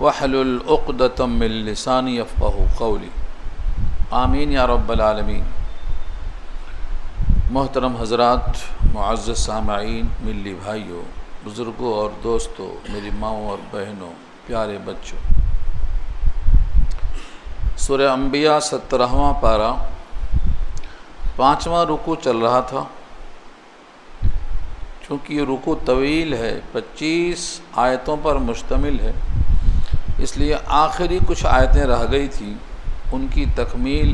वहलुल उक़दतम मिन लिसानी यफ़क़हू क़ौली। आमीन या रब्बल आलमीन। मोहतरम हज़रात, मुअज़्ज़ज़ सामईन, मिल्ली भाइयों, बुज़ुर्गों और दोस्तों, मेरी माँओं और बहनों, प्यारे बच्चों, सूरह अंबिया 17वां पारा 5वां रुकू चल रहा था। चूँकि ये रुकू तवील है, 25 आयतों पर मुश्तमिल है, इसलिए आखिरी कुछ आयतें रह गई थी, उनकी तकमील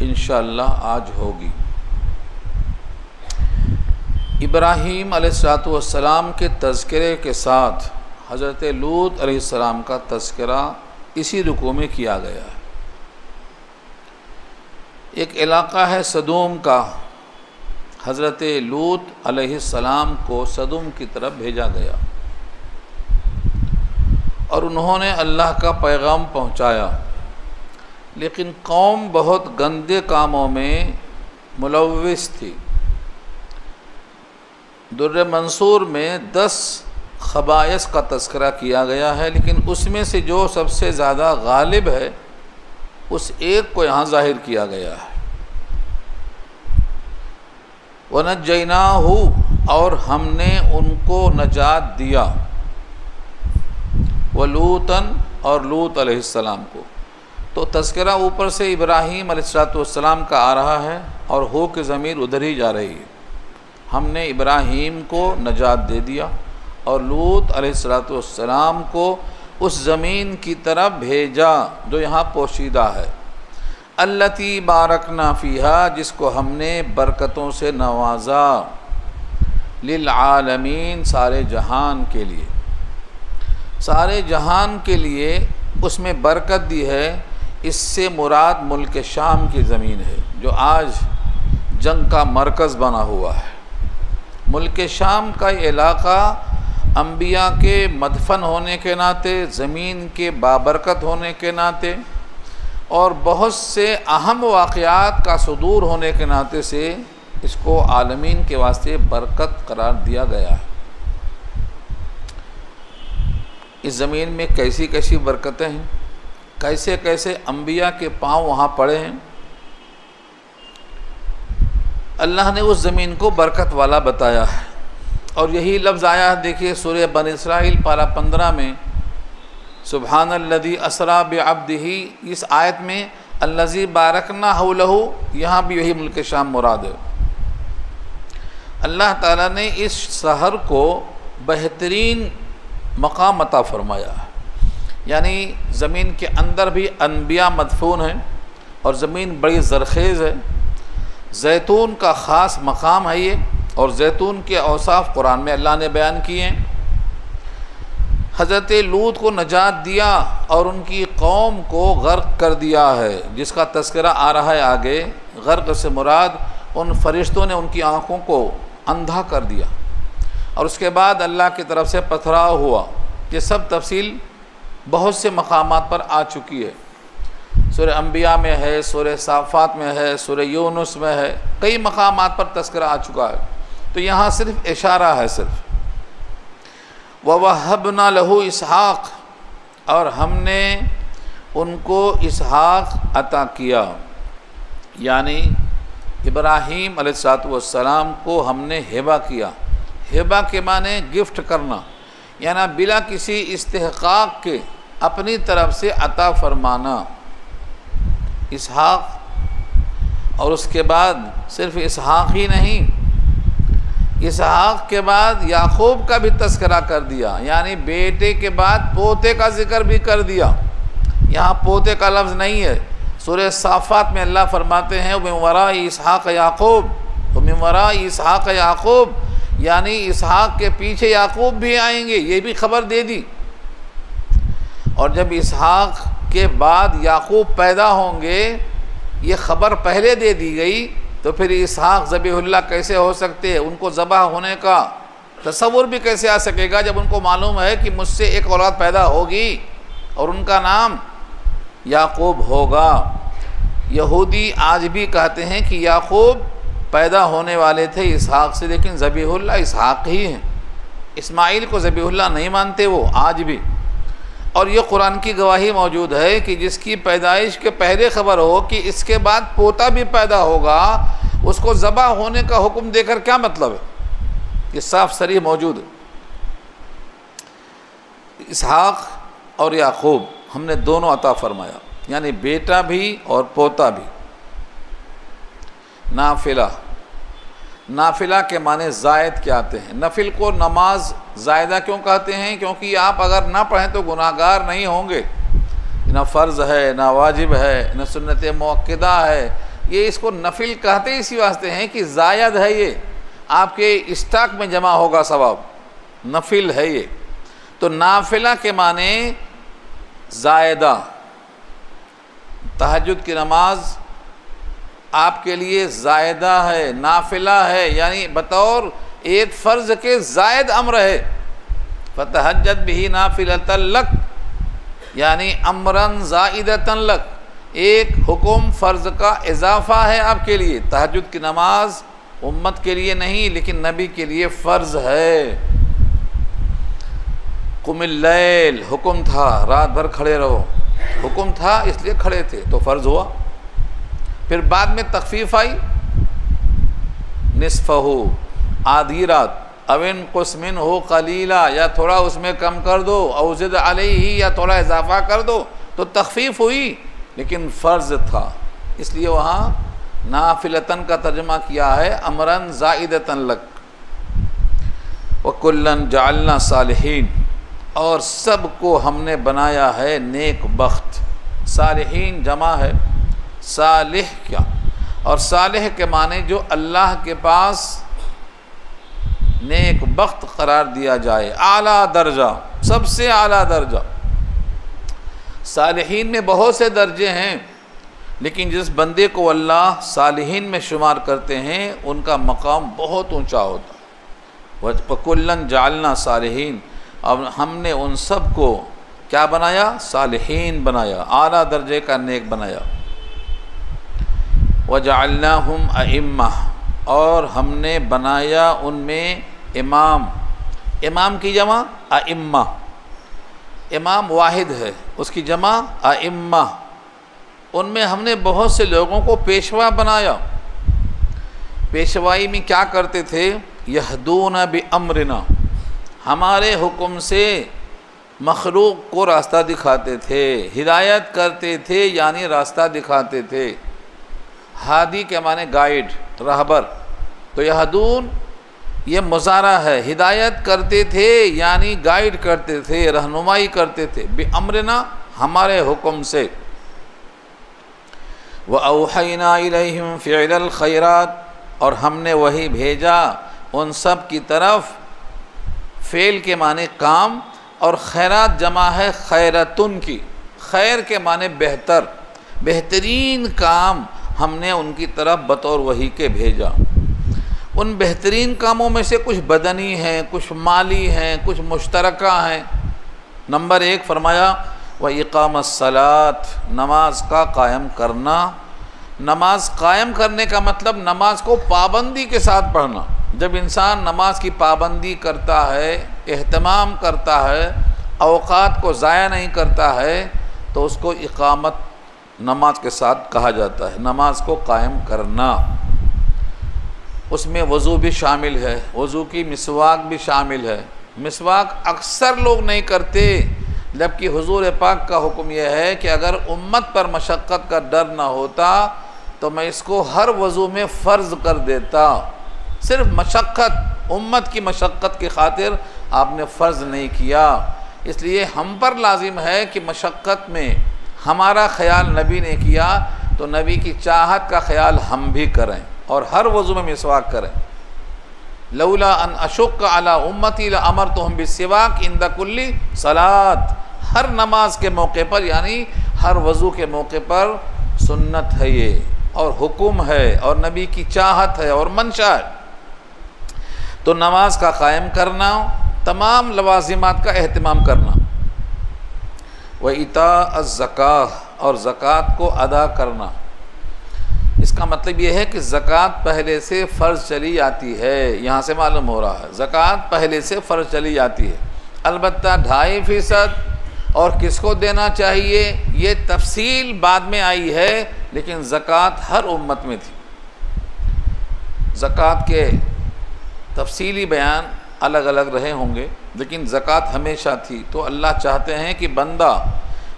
इंशाअल्लाह आज होगी। इब्राहीम अलैहिस्सलाम के तज़किरे के साथ हज़रत लूत अलैहिस्सलाम का तज़किरा इसी रुकू में किया गया है। एक इलाक़ा है सदूम का, हज़रत लूत अलैहिस्सलाम को सदूम की तरफ भेजा गया और उन्होंने अल्लाह का पैगाम पहुँचाया, लेकिन कौम बहुत गंदे कामों में मुलव्विस थी। दुर्र मंसूर में 10 ख़बाइस का तज़किरा किया गया है, लेकिन उसमें से जो सबसे ज़्यादा गालिब है उस एक को यहाँ ज़ाहिर किया गया है। वनज्जयनाहु, और हमने उनको नजात दिया, वलूतन, और लूत अलैहिस्सलाम को। तो तज़किरा ऊपर से इब्राहीम अलैहिस्सलाम का आ रहा है और हो के ज़मीर उधर ही जा रही है। हमने इब्राहीम को नजात दे दिया और लूत अलैहिस्सलाम को उस ज़मीन की तरफ भेजा जो यहाँ पोशीदा है। अल्लती बारकना फ़ीहा, जिसको हमने बरकतों से नवाजा, लिल आलमीन, सारे जहान के लिए, सारे जहान के लिए उसमें बरकत दी है। इससे मुराद मुल्क शाम की ज़मीन है जो आज जंग का मरकज़ बना हुआ है। मुल्क शाम का इलाक़ा अंबिया के मदफन होने के नाते, ज़मीन के बाबरकत होने के नाते और बहुत से अहम वाक़यात का सुदूर होने के नाते से इसको आलमीन के वास्ते बरकत करार दिया गया है। इस ज़मीन में कैसी कैसी बरकतें हैं, कैसे कैसे अंबिया के पाँव वहाँ पड़े हैं। अल्लाह ने उस ज़मीन को बरकत वाला बताया है और यही लफ्ज़ आया है। देखिए सूरह बनी इसराइल पारा 15 में सुब्हानल्लज़ी असरा बिअब्दिही, इस आयत में अल्लज़ी बारकना हौलहू, यहाँ भी यही मुल्क शाम मुराद है। अल्लाह ताला ने इस शहर को बेहतरीन मकाम अता फरमाया है, यानी ज़मीन के अंदर भी अनबिया मदफून हैं और ज़मीन बड़ी ज़रख़ेज़ है। जैतून का ख़ास मकाम है ये, और जैतून के औसाफ कुरान में अल्लाह ने बयान किए हैं। हज़रत लूत को नजात दिया और उनकी कौम को गर्क कर दिया है, जिसका तज़किरा आ रहा है आगे। गर्क से मुराद उन फरिश्तों ने उनकी आँखों को अंधा कर दिया और उसके बाद अल्लाह की तरफ से पथराव हुआ। ये सब तफसील बहुत से मकामात पर आ चुकी है। सूरह अंबिया में है, सूरह साफ़ात में है, सूरह यूनुस में है, कई मकामात पर तज़किरा आ चुका है। तो यहाँ सिर्फ इशारा है सिर्फ। ववहबना लहू इसहाक़, और हमने उनको इसहाक़ अता किया, यानी इब्राहीम अलैहिस्सलाम को हमने हिबा किया। हिबा के माने गिफ्ट करना, यानी बिला किसी इस्तेहक़ाक़ के अपनी तरफ से अता फरमाना इसहाक़। और उसके बाद सिर्फ इसहाक़ ही नहीं, इसहाक़ के बाद याक़ूब का भी तज़किरा कर दिया, यानी बेटे के बाद पोते का ज़िक्र भी कर दिया। यहाँ पोते का लफ्ज़ नहीं है। सूरह साफ़ात में अल्लाह फरमाते हैं मिन वराई इसहाक़ याक़ूब, मिन वराई इसहाक़ याक़ूब, यानी इसहाक़ के पीछे याक़ूब भी आएंगे, ये भी खबर दे दी। और जब इसहाक़ के बाद याक़ूब पैदा होंगे, ये ख़बर पहले दे दी गई, तो फिर इसहाक़ ज़बीहुल्लाह कैसे हो सकते हैं? उनको ज़बह होने का तसव्वुर भी कैसे आ सकेगा जब उनको मालूम है कि मुझसे एक औलाद पैदा होगी और उनका नाम याक़ूब होगा। यहूदी आज भी कहते हैं कि याक़ूब पैदा होने वाले थे इसहाक़ से, लेकिन ज़बीहुल्लाह इसहाक़ ही हैं। इस्माइल को ज़बीहुल्लाह नहीं मानते वो आज भी। और ये कुरान की गवाही मौजूद है कि जिसकी पैदाइश के पहले ख़बर हो कि इसके बाद पोता भी पैदा होगा, उसको ज़बा होने का हुक्म देकर क्या मतलब है? ये साफ सरीह मौजूद है। इसहाक और याकूब हमने दोनों अता फरमाया, यानी बेटा भी और पोता भी। नाफिला, नाफिला के माने ज़ायद क्या आते हैं। नफिल को नमाज ज़ायदा क्यों कहते हैं? क्योंकि आप अगर ना पढ़ें तो गुनाहगार नहीं होंगे। ना फ़र्ज़ है, ना वाजिब है, ना सुन्नत मुअक्किदा है। ये इसको नफिल कहते इसी वास्ते हैं कि ज़ायद है, ये आपके स्टॉक में जमा होगा सवाब, नफिल है ये। तो नाफिला के माने ज़ायदा। तहज्जुद की नमाज आपके लिए ज़ायदा है, नाफिला है, यानी बतौर एक फ़र्ज़ के ज़ायद अम्र है। फ़तहज्जद बिही नाफिलतन लक, यानी अमरन ज़ाइदतन लक, एक हुक्म फ़र्ज़ का इजाफ़ा है आपके लिए। तहज्जुद की नमाज उम्मत के लिए नहीं लेकिन नबी के लिए फ़र्ज़ है। कुमिल लैल हुक्म था, रात भर खड़े रहो, हुक्म था इसलिए खड़े थे तो फ़र्ज़ हुआ। फिर बाद में तख़फ़ीफ़ आई, निस्फ़हु, आधी रात, अविन कुस्मिन हो कलीला, या थोड़ा उसमें कम कर दो, औज़िद अलैहि, या थोड़ा इजाफ़ा कर दो, तो तख़फ़ीफ़ हुई लेकिन फ़र्ज़ था, इसलिए वहाँ नाफिलतन का तर्जुमा किया है अमरन ज़ाइदतन लक। व कुल्लन जअलना सालिहीन, और सबको हमने बनाया है नेक बख्त। सालिहीन जमा है, सालिह क्या, और सालिह के माने जो अल्लाह के पास नेक बख्त करार दिया जाए, आला दर्जा, सबसे आला दर्जा। सालिहीन में बहुत से दर्जे हैं, लेकिन जिस बंदे को अल्लाह सालिहीन में शुमार करते हैं उनका मकाम बहुत ऊंचा होता है। वकुल्लन जालना सालिहीन, अब हमने उन सब को क्या बनाया? सालिहीन बनाया, आला दर्जे का नेक बनाया। वजअलनाहुम अइम्मा, और हमने बनाया उनमें इमाम। इमाम की जमा अइम्मा, इमाम वाहिद है, उसकी जमा अइम्मा। उनमें हमने बहुत से लोगों को पेशवा बनाया। पेशवाई में क्या करते थे? यहदून बिअम्रिना, हमारे हुक्म से मखलूक को रास्ता दिखाते थे, हिदायत करते थे, यानी रास्ता दिखाते थे। हादी के माने गाइड, रहबर। तो यहदून ये मुज़ारा है, हिदायत करते थे यानी गाइड करते थे, रहनुमाई करते थे। बिअम्रिना, हमारे हुक्म से। व औहयना इलैहिम फ़िअलल खैरात, और हमने वही भेजा उन सब की तरफ। फ़ेल के माने काम, और खैरात जमा है खैरतुन की। खैर के माने बेहतर, बेहतरीन काम हमने उनकी तरफ बतौर वही के भेजा। उन बेहतरीन कामों में से कुछ बदनी हैं, कुछ माली हैं, कुछ मुश्तरका हैं। नंबर 1 फरमाया व इक़ामस्सलात, नमाज का कायम करना। नमाज कायम करने का मतलब नमाज को पाबंदी के साथ पढ़ना। जब इंसान नमाज की पाबंदी करता है, एहतमाम करता है, औक़ात को ज़ाया नहीं करता है, तो उसको इक़ामत नमाज के साथ कहा जाता है। नमाज को कायम करना, उसमें वज़ू भी शामिल है, वज़ू की मिसवाक भी शामिल है। मिसवाक अक्सर लोग नहीं करते, जबकि हुज़ूर पाक का हुक्म यह है कि अगर उम्मत पर मशक्क़त का डर ना होता तो मैं इसको हर वज़ू में फ़र्ज़ कर देता। सिर्फ मशक्क़त, उम्मत की मशक्क़त की खातिर आपने फ़र्ज़ नहीं किया, इसलिए हम पर लाजिम है कि मशक्क़त में हमारा ख्याल नबी ने किया तो नबी की चाहत का ख्याल हम भी करें और हर वज़ू में मिसवाक करें। लौला अन अशुक्क अला उम्मती लअमरतुहुम बिस्सिवाक इंदा कुल्ली सलात, हर नमाज के मौके पर यानी हर वज़ू के मौके पर सुन्नत है ये, और हुक्म है, और नबी की चाहत है और मंशा है। तो नमाज का कायम करना, तमाम लवाजिमात का एहतमाम करना। व इता अज़्ज़काह, और ज़कात को अदा करना। इसका मतलब ये है कि ज़कात पहले से फ़र्ज़ चली आती है, यहाँ से मालूम हो रहा है ज़कात पहले से फ़र्ज़ चली आती है। अलबत्ता 2.5% और किसको देना चाहिए ये तफसील बाद में आई है, लेकिन ज़कात हर उम्मत में थी। ज़कात के तफसीली बयान अलग अलग रहे होंगे, लेकिन ज़कात हमेशा थी। तो अल्लाह चाहते हैं कि बंदा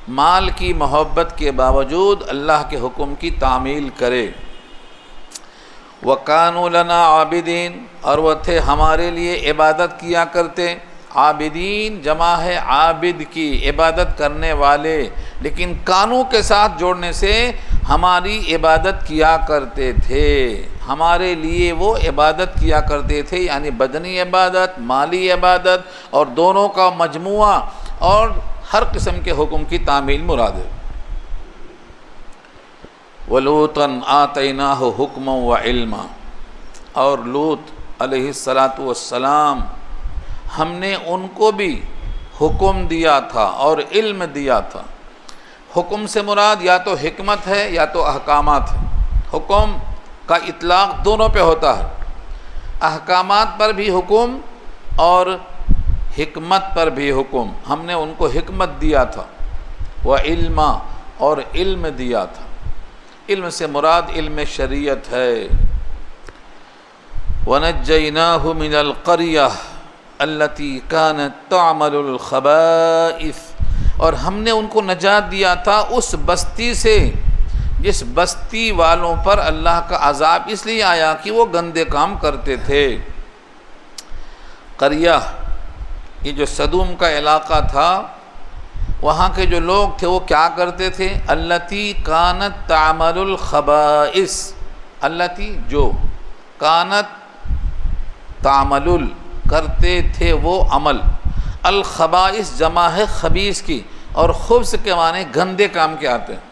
माल की मोहब्बत के बावजूद अल्लाह के हुक्म की तामील करे। वकानु लना आबिदीन, और वह थे हमारे लिए इबादत किया करते। आबिदीन जमा है आबिद की, इबादत करने वाले, लेकिन कानू के साथ जोड़ने से हमारी इबादत किया करते थे, हमारे लिए वो इबादत किया करते थे, यानी बदनी इबादत, माली इबादत, और दोनों का मजमुआ और हर किस्म के हुक्म की तामील मुराद है। वलूतन आतैनाहु हुक्म व इल्मा, और लूत अलैहिस्सलातु वस्सलाम हमने उनको भी हुक्म दिया था और इल्म दिया था। हुक्म से मुराद या तो हिकमत है या तो अहकामात है। हुक्म का इतलाक़ दोनों पे होता है, अहकामात पर भी हुक्म और हिकमत पर भी हुक्म। हमने उनको हिकमत दिया था, व इल्मा, और इल्म दिया था। इल्म से मुराद इल्म शरीयत है। वनज्जयनाहु मिनल क़रिया अल्लती कानत तअमलुल ख़बाइस, और हमने उनको नजात दिया था उस बस्ती से जिस बस्ती वालों पर अल्लाह का अज़ाब इसलिए आया कि वो गंदे काम करते थे। क़रिया ये जो सदूम का इलाक़ा था, वहाँ के जो लोग थे वो क्या करते थे? अल्लती कानत तअमलुल ख़बाइस, अल्लती जो, कानत तामलुल करते थे वो अमल, अल ख़बाइस जमा है ख़बीस की, और खुब्स के माने गंदे काम के आते हैं।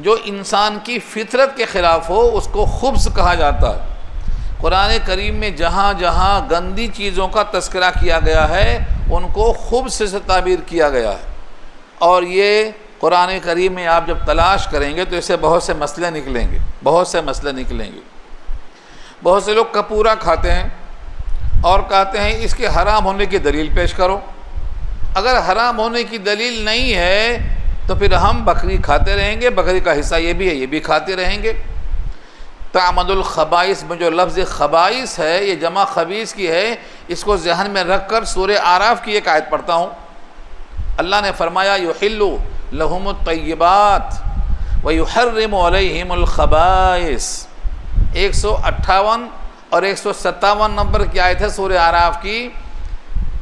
जो इंसान की फितरत के ख़िलाफ़ हो उसको खुब्स कहा जाता है। कुरान करीम में जहाँ जहाँ गंदी चीज़ों का तस्करा किया गया है उनको खुब्स से ताबीर किया गया है। और ये कुरान करीम में आप जब तलाश करेंगे तो इससे बहुत से मसले निकलेंगे, बहुत से मसले निकलेंगे। बहुत से लोग कपूरा खाते हैं और कहते हैं इसके हराम होने की दलील पेश करो। अगर हराम होने की दलील नहीं है तो फिर हम बकरी खाते रहेंगे, बकरी का हिस्सा ये भी है, ये भी खाते रहेंगे। तामदुल ख़बाइस में जो लफ्ज़ ख़बाइस है ये जमा ख़बीस की है, इसको ज़हन में रख कर सूरह आराफ की एक आयत पढ़ता हूँ। अल्लाह ने फरमाया युहिल्लु लहुमुत तय्यिबात व युहर्रिमु अलैहिमुल ख़बाइस। 158 और 157 नंबर की आयत है सूरह आराफ की।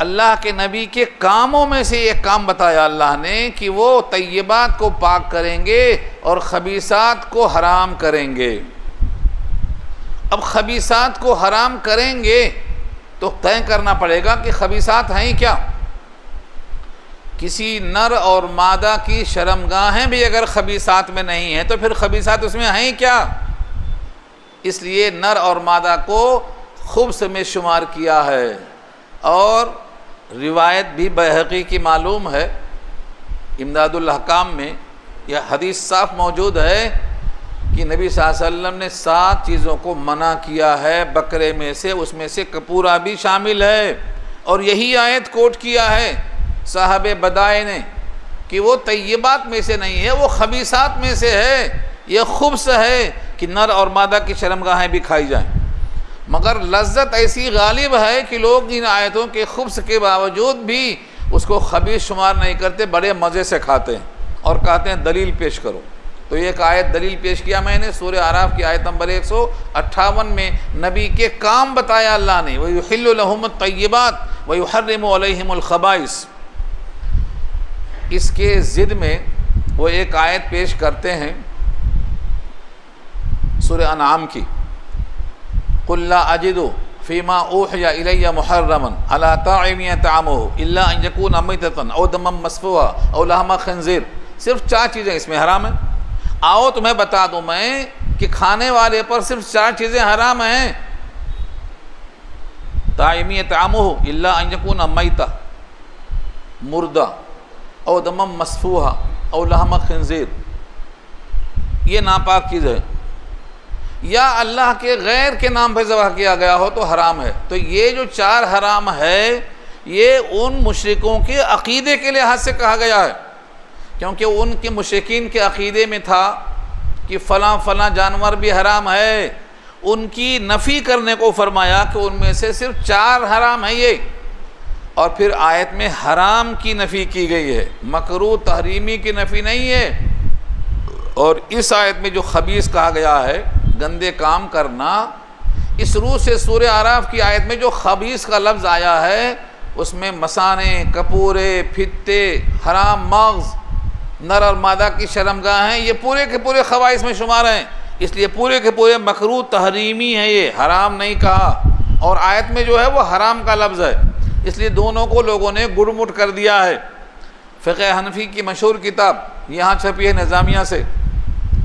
अल्लाह के नबी के कामों में से एक काम बताया अल्लाह ने कि वो तय्यबात को पाक करेंगे और खबीसात को हराम करेंगे। अब खबीसात को हराम करेंगे तो तय करना पड़ेगा कि खबीसात हैं क्या। किसी नर और मादा की शर्मगाहें भी अगर खबीसात में नहीं हैं तो फिर खबीसात उसमें हैं क्या। इसलिए नर और मादा को खुब्स में शुमार किया है। और रिवायत भी बैहक़ी की मालूम है, इमदादुल अहकाम में यह हदीस साफ मौजूद है कि नबी सल्लल्लाहु अलैहि वसल्लम ने 7 चीज़ों को मना किया है बकरे में से, उसमें से कपूरा भी शामिल है। और यही आयत कोट किया है साहबे बदाए ने कि वो तय्यबात में से नहीं है, वो खबीसात में से है। ये खुब्स है कि नर और मादा की शर्मगाहें भी खाई जाएं। मगर लज्जत ऐसी गालिब है कि लोग इन आयतों के खुब्स के बावजूद भी उसको खबीस शुमार नहीं करते, बड़े मज़े से खाते हैं और कहते हैं दलील पेश करो। तो एक आयत दलील पेश किया मैंने, सूरह आराफ की आयत नंबर 158 में नबी के काम बताया अल्लाह ने, व युहिल्लु लहुमुत तय्यिबात व युहर्रिमु अलैहिमुल ख़बाइस। इसके ज़िद में वो एक आयत पेश करते हैं सूरह अनआम की, कुल ला अजिदु फ़ीमा ऊहिया इलैया मुहर्रमन अला ताइमिन यतअमुहु इल्ला अन यकूना मैततन औ दमम मस्फूहा औ लहमा खिंज़ीर। सिर्फ 4 चीज़ें इसमें हराम हैं। आओ तुम्हें बता दूं मैं कि खाने वाले पर सिर्फ 4 चीज़ें हराम हैं। ताइमिन यतअमुहु इल्ला अन यकूना मैता, मुर्दा, औ दमम मस्फूहा औ लहमा खिंज़ीर, ये नापाक चीज़ है। या अल्लाह के गैर के नाम पर ज़बह किया गया हो तो हराम है। तो ये जो 4 हराम है ये उन मुशरिकों के अक़ीदे के लिहाज से कहा गया है, क्योंकि उनके मुशरिकीन के अक़ीदे में था कि फ़लाँ फ़लाँ जानवर भी हराम है। उनकी नफ़ी करने को फरमाया कि उनमें से सिर्फ 4 हराम है ये, और फिर आयत में हराम की नफ़ी की गई है, मकरूह तहरीमी की नफ़ी नहीं है। और इस आयत में जो खबीस कहा गया है, गंदे काम करना, इस रूह से सूरह आराफ की आयत में जो खबीस का लफ्ज़ आया है उसमें मसाने, कपूरे, फित्ते, हराम मग़ज़, नर और मादा की शर्मगाहें, ये पूरे के पूरे खबाइस में शुमार हैं। इसलिए पूरे के पूरे मकरूह तहरीमी है, ये हराम नहीं कहा। और आयत में जो है वो हराम का लफ्ज़ है, इसलिए दोनों को लोगों ने गुड़मुट कर दिया है। फ़िक़्ह हनफ़ी की मशहूर किताब यहाँ छपी है निज़ामिया से,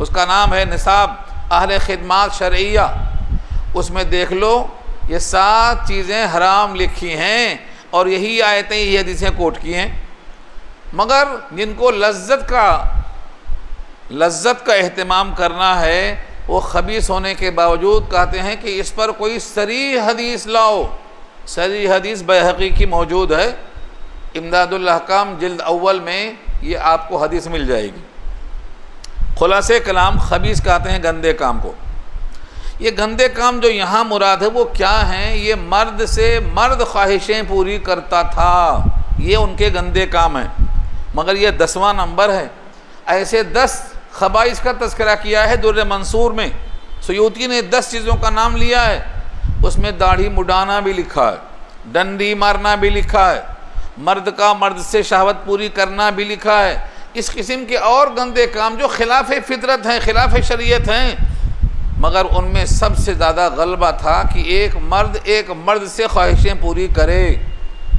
उसका नाम है निसाब अहले खिदमात शरइया। उसमें देख लो ये 7 चीज़ें हराम लिखी हैं और यही आयतें, यही हदीसें कोट की हैं। मगर जिनको लज्जत का एहतमाम करना है वो खबीस होने के बावजूद कहते हैं कि इस पर कोई सरी हदीस लाओ। सरी हदीस बैहक़ी की मौजूद है, इमदादुल अहकाम जिल्द अव्वल में ये आपको हदीस मिल जाएगी। खुलासे कलाम खबीस कहते हैं गंदे काम को। ये गंदे काम जो यहाँ मुराद है वो क्या हैं? ये मर्द से मर्द ख्वाहिशें पूरी करता था, ये उनके गंदे काम हैं। मगर ये 10वां नंबर है। ऐसे 10 खबाइस का तज़किरा किया है दुर्र मंसूर में। सुयूती ने 10 चीज़ों का नाम लिया है, उसमें दाढ़ी मुडाना भी लिखा है, डंडी मारना भी लिखा है, मर्द का मर्द से शहवत पूरी करना भी लिखा है। इस किस्म के और गंदे काम जो खिलाफ फितरत हैं, खिलाफ शरीयत हैं, मगर उनमें सबसे ज़्यादा गलबा था कि एक मर्द से ख्वाहिशें पूरी करे।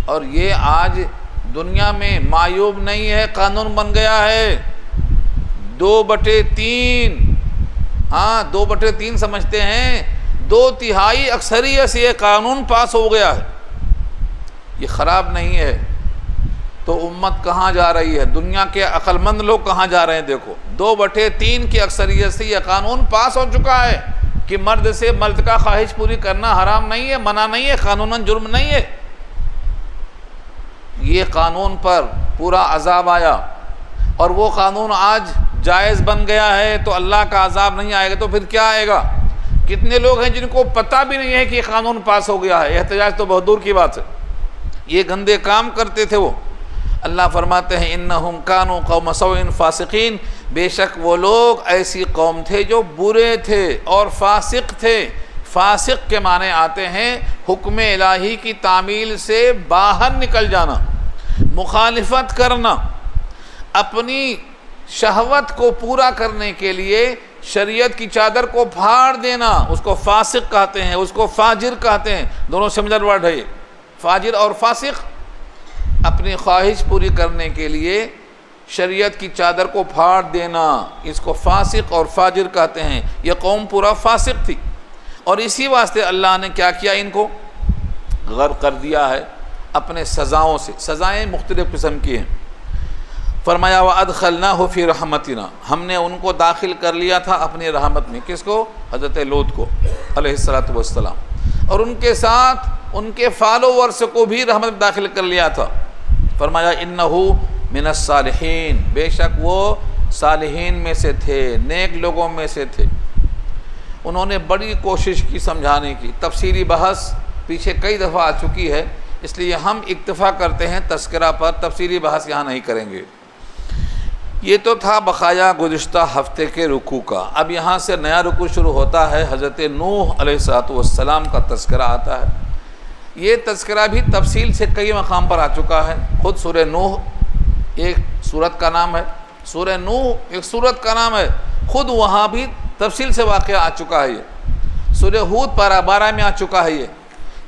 और ये आज दुनिया में मायूब नहीं है, कानून बन गया है। 2/3, हाँ 2/3 समझते हैं, 2/3 अक्सरियत से ये कानून पास हो गया है। ये ख़राब नहीं है तो उम्मत कहाँ जा रही है? दुनिया के अक्लमंद लोग कहाँ जा रहे हैं? देखो 2/3 की अक्सरियत से यह कानून पास हो चुका है कि मर्द से मर्द का ख्वाहिश पूरी करना हराम नहीं है, मना नहीं है, कानूनन जुर्म नहीं है। ये कानून पर पूरा अजाब आया और वो कानून आज जायज़ बन गया है, तो अल्लाह का अजाब नहीं आएगा तो फिर क्या आएगा? कितने लोग हैं जिनको पता भी नहीं है कि कानून पास हो गया है। एहतजाज तो बहुत दूर की बात है। ये गंदे काम करते थे वो। अल्लाह फरमाते हैं इन्नहुम कानू कौम सौइन फासिकीन, बेशक वो लोग ऐसी कौम थे जो बुरे थे और फासिक थे। फासिक के माने आते हैं हुक्म इलाही की तामील से बाहर निकल जाना, मुखालिफत करना, अपनी शहवत को पूरा करने के लिए शरीयत की चादर को फाड़ देना, उसको फासिक कहते हैं, उसको फाजिर कहते हैं। दोनों सिमिलर वर्ड है ये, फाजिर और फासिक। अपनी ख्वाहिश पूरी करने के लिए शरीयत की चादर को फाड़ देना, इसको फासिक और फाजिर कहते हैं। यह कौम पूरा फासिक थी और इसी वास्ते अल्लाह ने क्या किया, इनको गर्क कर दिया है अपने सज़ाओं से। सज़ाएँ मुख्तलिफ़ किस्म की हैं। फरमाया व अदखलनाहु फ़ी रहमतिना, हमने उनको दाखिल कर लिया था अपनी रहमत में। किसको? हज़रत लूत को अलैहिस्सलातु वस्सलाम, और उनके साथ उनके फॉलोवर्स को भी रहमत में दाखिल कर लिया था। फरमाया इन्नहु मिनस सालिहीन, बेशक वो सालिहीन में से थे, नेक लोगों में से थे। उन्होंने बड़ी कोशिश की समझाने की। तफसीली बहस पीछे कई दफ़ा आ चुकी है, इसलिए हम इक्तफ़ा करते हैं तस्करा पर, तफसीली बहस यहाँ नहीं करेंगे। ये तो था बकाया गुज़िश्ता हफ्ते के रुकू का। अब यहाँ से नया रुकू शुरू होता है। हज़रत नूह अलैहिस्सलाम का तस्करा आता है। ये तस्करा भी तफसील से कई मकाम पर आ चुका है। ख़ुद सूरह नूह एक सूरत का नाम है, सूरह नूह एक सूरत का नाम है, ख़ुद वहाँ भी तफसील से वाक़या आ चुका है। ये सूरह हूद पारा 12 में आ चुका है। ये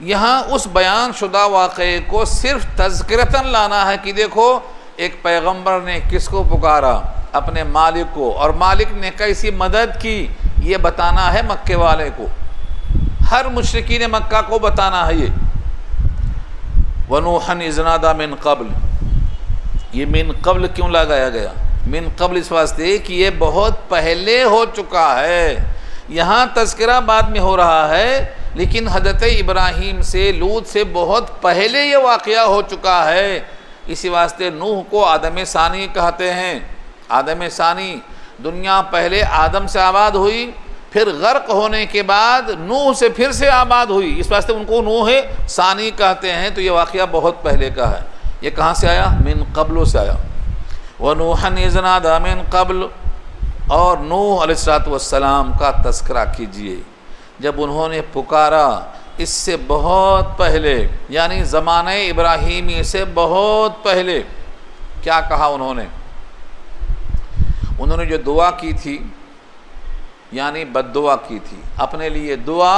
यहाँ उस बयान शुदा वाक़े को सिर्फ तज़किरतन लाना है कि देखो एक पैगंबर ने किसको पुकारा, अपने मालिक को, और मालिक ने कैसी मदद की, ये बताना है मक्के वाले को, हर मुशरिकीन मक्का को बताना है। ये वनूहन इज़ नादा मिन क़ब्ल, ये मिन क़ब्ल क्यों लगाया गया? मिन क़ब्ल इस वास्ते कि ये बहुत पहले हो चुका है। यहाँ तज़किरा बाद में हो रहा है लेकिन हज़रत इब्राहीम से, लूत से बहुत पहले ये वाक़या हो चुका है। इसी वास्ते नूह को आदम सानी कहते हैं। आदम सानी, दुनिया पहले आदम से आबाद हुई, फिर गर्क होने के बाद नूह से फिर से आबाद हुई, इस वास्ते उनको नूह सानी कहते हैं। तो ये वाक़या बहुत पहले का है। ये कहाँ से आया? मिन क़ब्ल से आया। व नूहन इज़ नादा मिन क़ब्ल, और नूह अलैहिस्सलाम का तस्करा कीजिए जब उन्होंने पुकारा इससे बहुत पहले, यानी ज़माने इब्राहीमी से बहुत पहले। क्या कहा उन्होंने? उन्होंने जो दुआ की थी, यानी बद्दुआ की थी, अपने लिए दुआ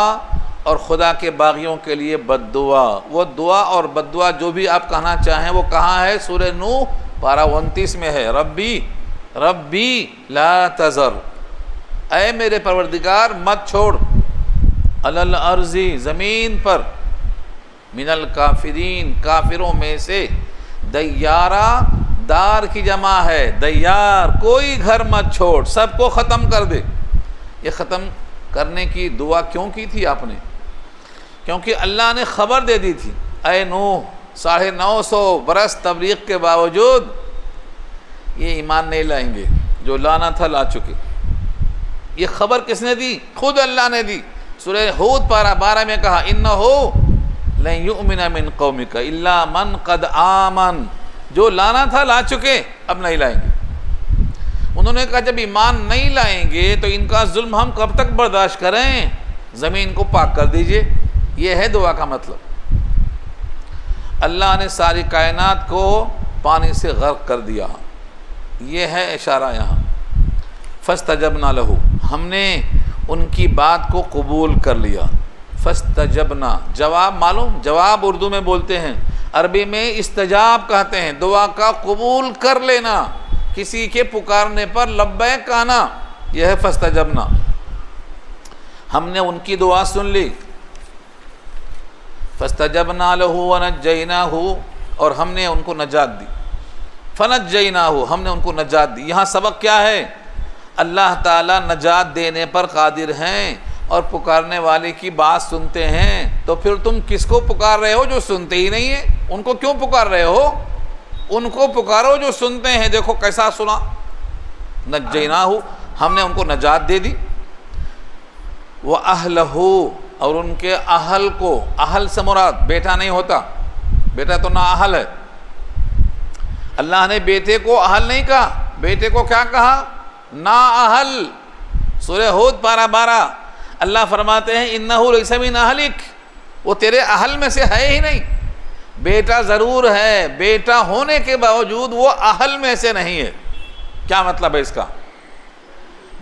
और खुदा के बागियों के लिए बद्दुआ। वो दुआ और बद्दुआ जो भी आप कहना चाहें वो कहाँ है? सूरह नूह पारा 29 में है। रब्बी रब्बी ला तज़र, ऐ मेरे परवरदिगार मत छोड़, अलल अर्ज़ी ज़मीन पर, मिनल काफिरीन काफिरों में से, दय्यारा दार की जमा है, दय्यार, कोई घर मत छोड़, सबको ख़त्म कर दे। ये ख़त्म करने की दुआ क्यों की थी आपने? क्योंकि अल्लाह ने ख़बर दे दी थी, ऐ नूह 950 बरस तबलीग के बावजूद ये ईमान नहीं लाएंगे, जो लाना था ला चुके। ये ख़बर किसने दी? खुद अल्लाह ने दी। सूरह हूद पारा 12 में कहा, इन्नहु लन युमिना मिन कौमिका इल्ला मन क़द आमन, जो लाना था ला चुके, अब नहीं लाएंगे। उन्होंने कहा जब ईमान नहीं लाएंगे तो इनका जुल्म हम कब तक बर्दाश्त करें? ज़मीन को पाक कर दीजिए। ये है दुआ का मतलब। अल्लाह ने सारी कायनात को पानी से गर्क कर दिया। ये है इशारा यहाँ। फस्तजबना लहू, हमने उनकी बात को कबूल कर लिया। फस्तजबना, जवाब मालूम, जवाब उर्दू में बोलते हैं, अरबी में इस्तजाब कहते हैं, दुआ का कबूल कर लेना, किसी के पुकारने पर लब्बैक कहना, यह है फस्तजबना। हमने उनकी दुआ सुन ली। फस्तजबना लहू व नज्जैनाहू, और हमने उनको नजात दी। फनज्जैनाहू, हमने उनको नजात दी। यहाँ सबक क्या है? अल्लाह ताला नजात देने पर कादिर हैं और पुकारने वाले की बात सुनते हैं। तो फिर तुम किसको पुकार रहे हो जो सुनते ही नहीं है? उनको क्यों पुकार रहे हो? उनको पुकारो जो सुनते हैं। देखो कैसा सुना, नज्जैनाहू, हमने उनको नजात दे दी। व अहलहू, और उनके अहल को, अहल से मुराद बेटा नहीं होता, बेटा तो ना अहल है। अल्लाह ने बेटे को अहल नहीं कहा, बेटे को क्या कहा? ना अहल। सूरह हूद पारा 12 अल्लाह फरमाते हैं, इन्नहु लैसा मिन अहलिक, वो तेरे अहल में से है ही नहीं। बेटा ज़रूर है, बेटा होने के बावजूद वो अहल में से नहीं है। क्या मतलब है इसका?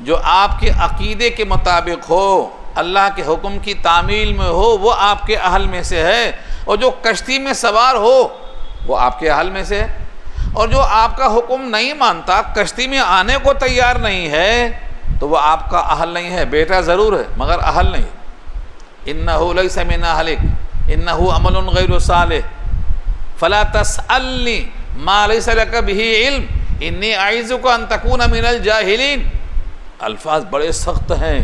जो आपके अकीदे के मुताबिक हो, अल्लाह के हुक्म की तामील में हो, वो आपके अहल में से है। और जो कश्ती में सवार हो वो आपके अहल में से है। और जो आपका हुक्म नहीं मानता, कश्ती में आने को तैयार नहीं है, तो वो आपका अहल नहीं है। बेटा ज़रूर है मगर अहल नहीं। इन्नहु लैसा मिन अहलिक इन्नहु अमलुन गैरु सालिह फला तसअलनी मा लैसा लक बिही इल्म इन्नी अईज़ुका अन तकूना मिनल जाहिलीन। अल्फाज बड़े सख्त हैं,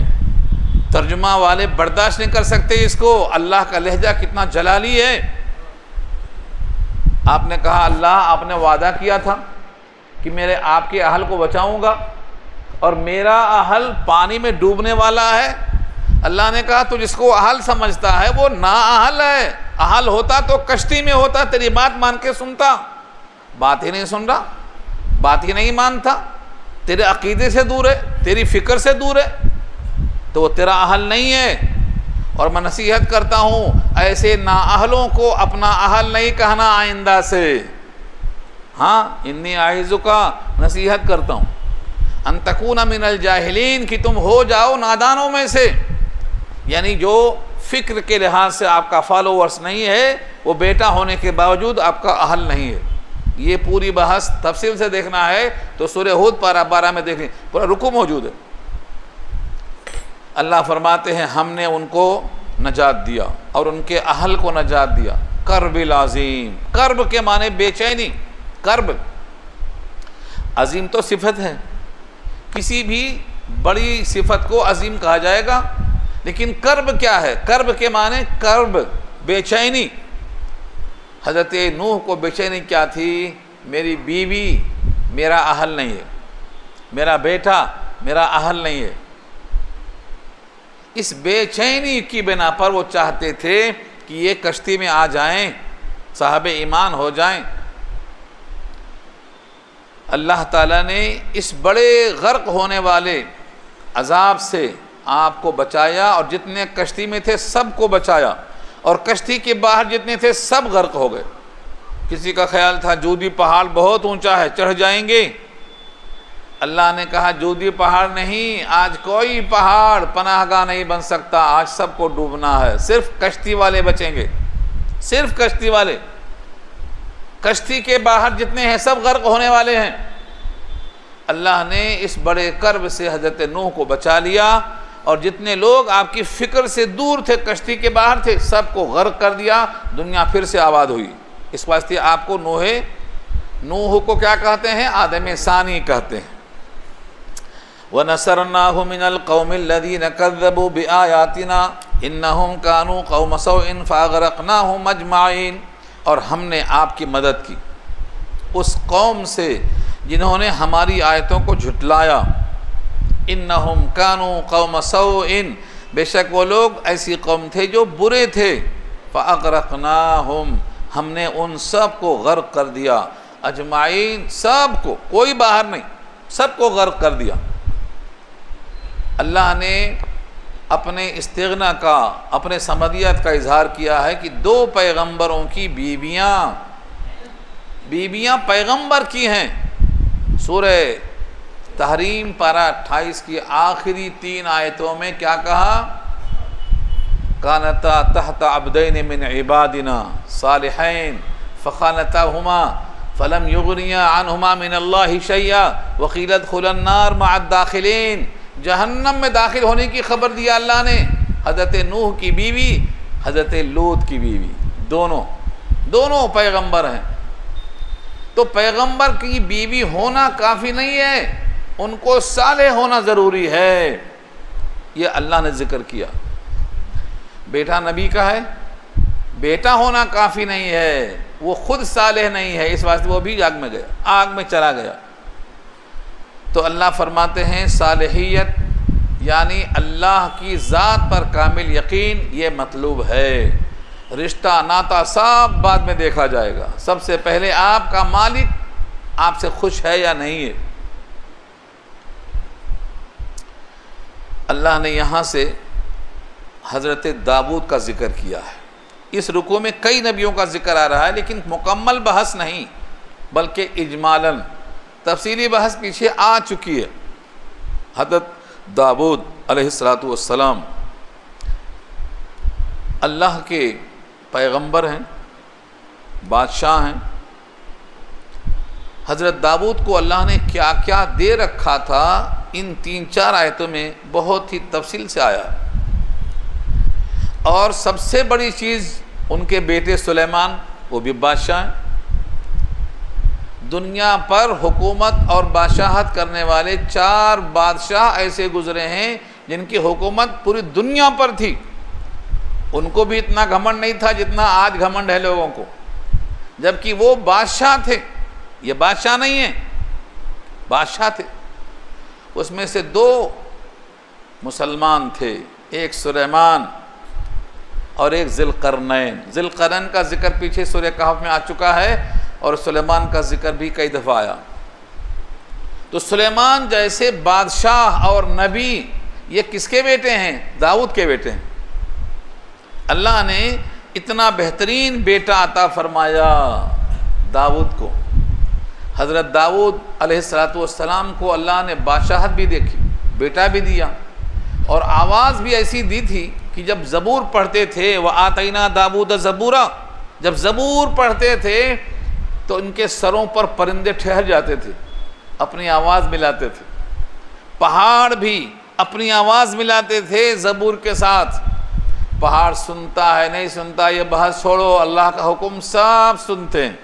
तर्जुमा वाले बर्दाश्त नहीं कर सकते इसको। अल्लाह का लहजा कितना जलाली है। आपने कहा, अल्लाह आपने वादा किया था कि मेरे आपके अहल को बचाऊंगा, और मेरा अहल पानी में डूबने वाला है। अल्लाह ने कहा तू जिसको अहल समझता है वो ना अहल है। अहल होता तो कश्ती में होता, तेरी बात मान के सुनता। बात ही नहीं सुन रहा, बात ही नहीं मानता, तेरे अकीदे से दूर है, तेरी फ़िक्र से दूर है, तो वो तेरा अहल नहीं है। और मैं नसीहत करता हूँ, ऐसे नाअहलों को अपना अहल नहीं कहना आइंदा से। हाँ, इन्नी आइज़ुका, नसीहत करता हूँ, अन तकूना मिनल जाहिलीन, कि तुम हो जाओ नादानों में से। यानी जो फ़िक्र के लिहाज से आपका फॉलोवर्स नहीं है, वो बेटा होने के बावजूद आपका अहल नहीं है। ये पूरी बहस तफसील से देखना है तो सूरह हूद पारा 12 में देखें, पूरा रुकू मौजूद है। अल्लाह फरमाते हैं हमने उनको नजात दिया और उनके अहल को नजात दिया। कर्बिल अज़ीम, कर्ब के माने बेचैनी। कर्ब, अजीम तो सिफत है, किसी भी बड़ी सिफत को अजीम कहा जाएगा। लेकिन कर्ब क्या है? कर्ब के माने कर्ब, बेचैनी। हज़रत नूह को बेचैनी क्या थी? मेरी बीवी मेरा अहल नहीं है, मेरा बेटा मेरा अहल नहीं है। इस बेचैनी की बिना पर वो चाहते थे कि ये कश्ती में आ जाएं, साहब ईमान हो जाएं। अल्लाह ताला ने इस बड़े गर्क होने वाले अजाब से आपको बचाया और जितने कश्ती में थे सबको बचाया, और कश्ती के बाहर जितने थे सब गर्क हो गए। किसी का ख्याल था जूदी पहाड़ बहुत ऊंचा है, चढ़ जाएंगे। अल्लाह ने कहा जूदी पहाड़ नहीं, आज कोई पहाड़ पनाहगाह नहीं बन सकता, आज सबको डूबना है, सिर्फ कश्ती वाले बचेंगे, सिर्फ कश्ती वाले। कश्ती के बाहर जितने हैं सब गर्क होने वाले हैं। अल्लाह ने इस बड़े कर्ब से हज़रत नूह को बचा लिया, और जितने लोग आपकी फ़िक्र से दूर थे, कश्ती के बाहर थे, सबको गर्क कर दिया। दुनिया फिर से आबाद हुई। इस वास्ते आपको नूह को क्या कहते हैं? आदम सानी कहते हैं। व नसरनाहु मिनल कौमिल लज़ीना कज़्ज़बू बिआयातिना इन्नहुम कानू कौम सौइन फ़अग़रक़नाहुम अजमाइन। और हमने आपकी मदद की उस कौम से जिन्होंने हमारी आयतों को झुटलाया। इन्नहुम कानू कौम सौइन, बेशक वो लोग ऐसी कौम थे जो बुरे थे। फ़अग़रक़नाहुम, हमने उन सब को गर्क कर दिया। अजमाइन, सब को, कोई बाहर नहीं, सबको गर्क कर दिया। अल्लाह ने अपने इस्तिग़ना का, अपने समदियत का इजहार किया है कि 2 पैगंबरों की बीबियाँ पैगंबर की हैं। सूरह तहरीम पारा 28 की आखिरी 3 आयतों में क्या कहा? कानता तहता अब्दैन मिन इबादिना सालिहैन फ़ख़ानताहुमा फ़लम युग़निया अन्हुमा मिनल्लाहि शैआ वक़ील उदख़ुलन नार मअद दाख़िलीन। जहन्नम में दाखिल होने की खबर दिया अल्लाह ने। हज़रत नूह की बीवी, हज़रत लूत की बीवी, दोनों पैगंबर हैं। तो पैगंबर की बीवी होना काफ़ी नहीं है, उनको सालेह होना ज़रूरी है। ये अल्लाह ने ज़िक्र किया। बेटा नबी का है, बेटा होना काफ़ी नहीं है, वो खुद सालेह नहीं है, इस वास्ते वो भी आग में गया, आग में चला गया। तो अल्लाह फरमाते हैं सालेहियत यानी अल्लाह की ज़ात पर कामिल यकीन, ये मतलूब है। रिश्ता नाता सब बाद में देखा जाएगा, सबसे पहले आपका मालिक आपसे खुश है या नहीं है। अल्लाह ने यहाँ से हज़रत दाऊद का ज़िक्र किया है। इस रुकू में कई नबियों का ज़िक्र आ रहा है, लेकिन मुकम्मल बहस नहीं, बल्कि इजमालन तफसीली बहस पीछे आ चुकी है। हज़रत दाऊद अलैहिस्सलातु वस्सलाम अल्लाह के पैगंबर हैं, बादशाह हैं। हज़रत दाऊद को अल्लाह ने क्या क्या दे रखा था, इन 3-4 आयतों में बहुत ही तफसील से आया। और सबसे बड़ी चीज़ उनके बेटे सुलेमान, वो भी बादशाह हैं। दुनिया पर हुकूमत और बादशाहत करने वाले 4 बादशाह ऐसे गुजरे हैं जिनकी हुकूमत पूरी दुनिया पर थी। उनको भी इतना घमंड नहीं था जितना आज घमंड है लोगों को, जबकि वो बादशाह थे। ये बादशाह नहीं है, बादशाह थे। उसमें से 2 मुसलमान थे, एक सुलेमान और एक ज़िलक़रनैन। ज़िलक़रनैन का जिक्र पीछे सूरह कहफ़ में आ चुका है, और सुलेमान का जिक्र भी कई दफ़ा आया। तो सुलेमान जैसे बादशाह और नबी, ये किसके बेटे हैं? दाऊद के बेटे हैं। अल्लाह ने इतना बेहतरीन बेटा अता फरमाया दाऊद को। हज़रत दाऊद अलैहिस्सलातु वस्सलाम को अल्लाह ने बादशाहत भी देखी, बेटा भी दिया, और आवाज़ भी ऐसी दी थी कि जब ज़बूर पढ़ते थे, व आतैना दाऊद ज़बूरा, जब ज़बूर पढ़ते थे तो इनके सरों पर परिंदे ठहर जाते थे, अपनी आवाज़ मिलाते थे। पहाड़ भी अपनी आवाज़ मिलाते थे ज़बूर के साथ। पहाड़ सुनता है नहीं सुनता ये बहस छोड़ो, अल्लाह का हुक्म सब सुनते हैं।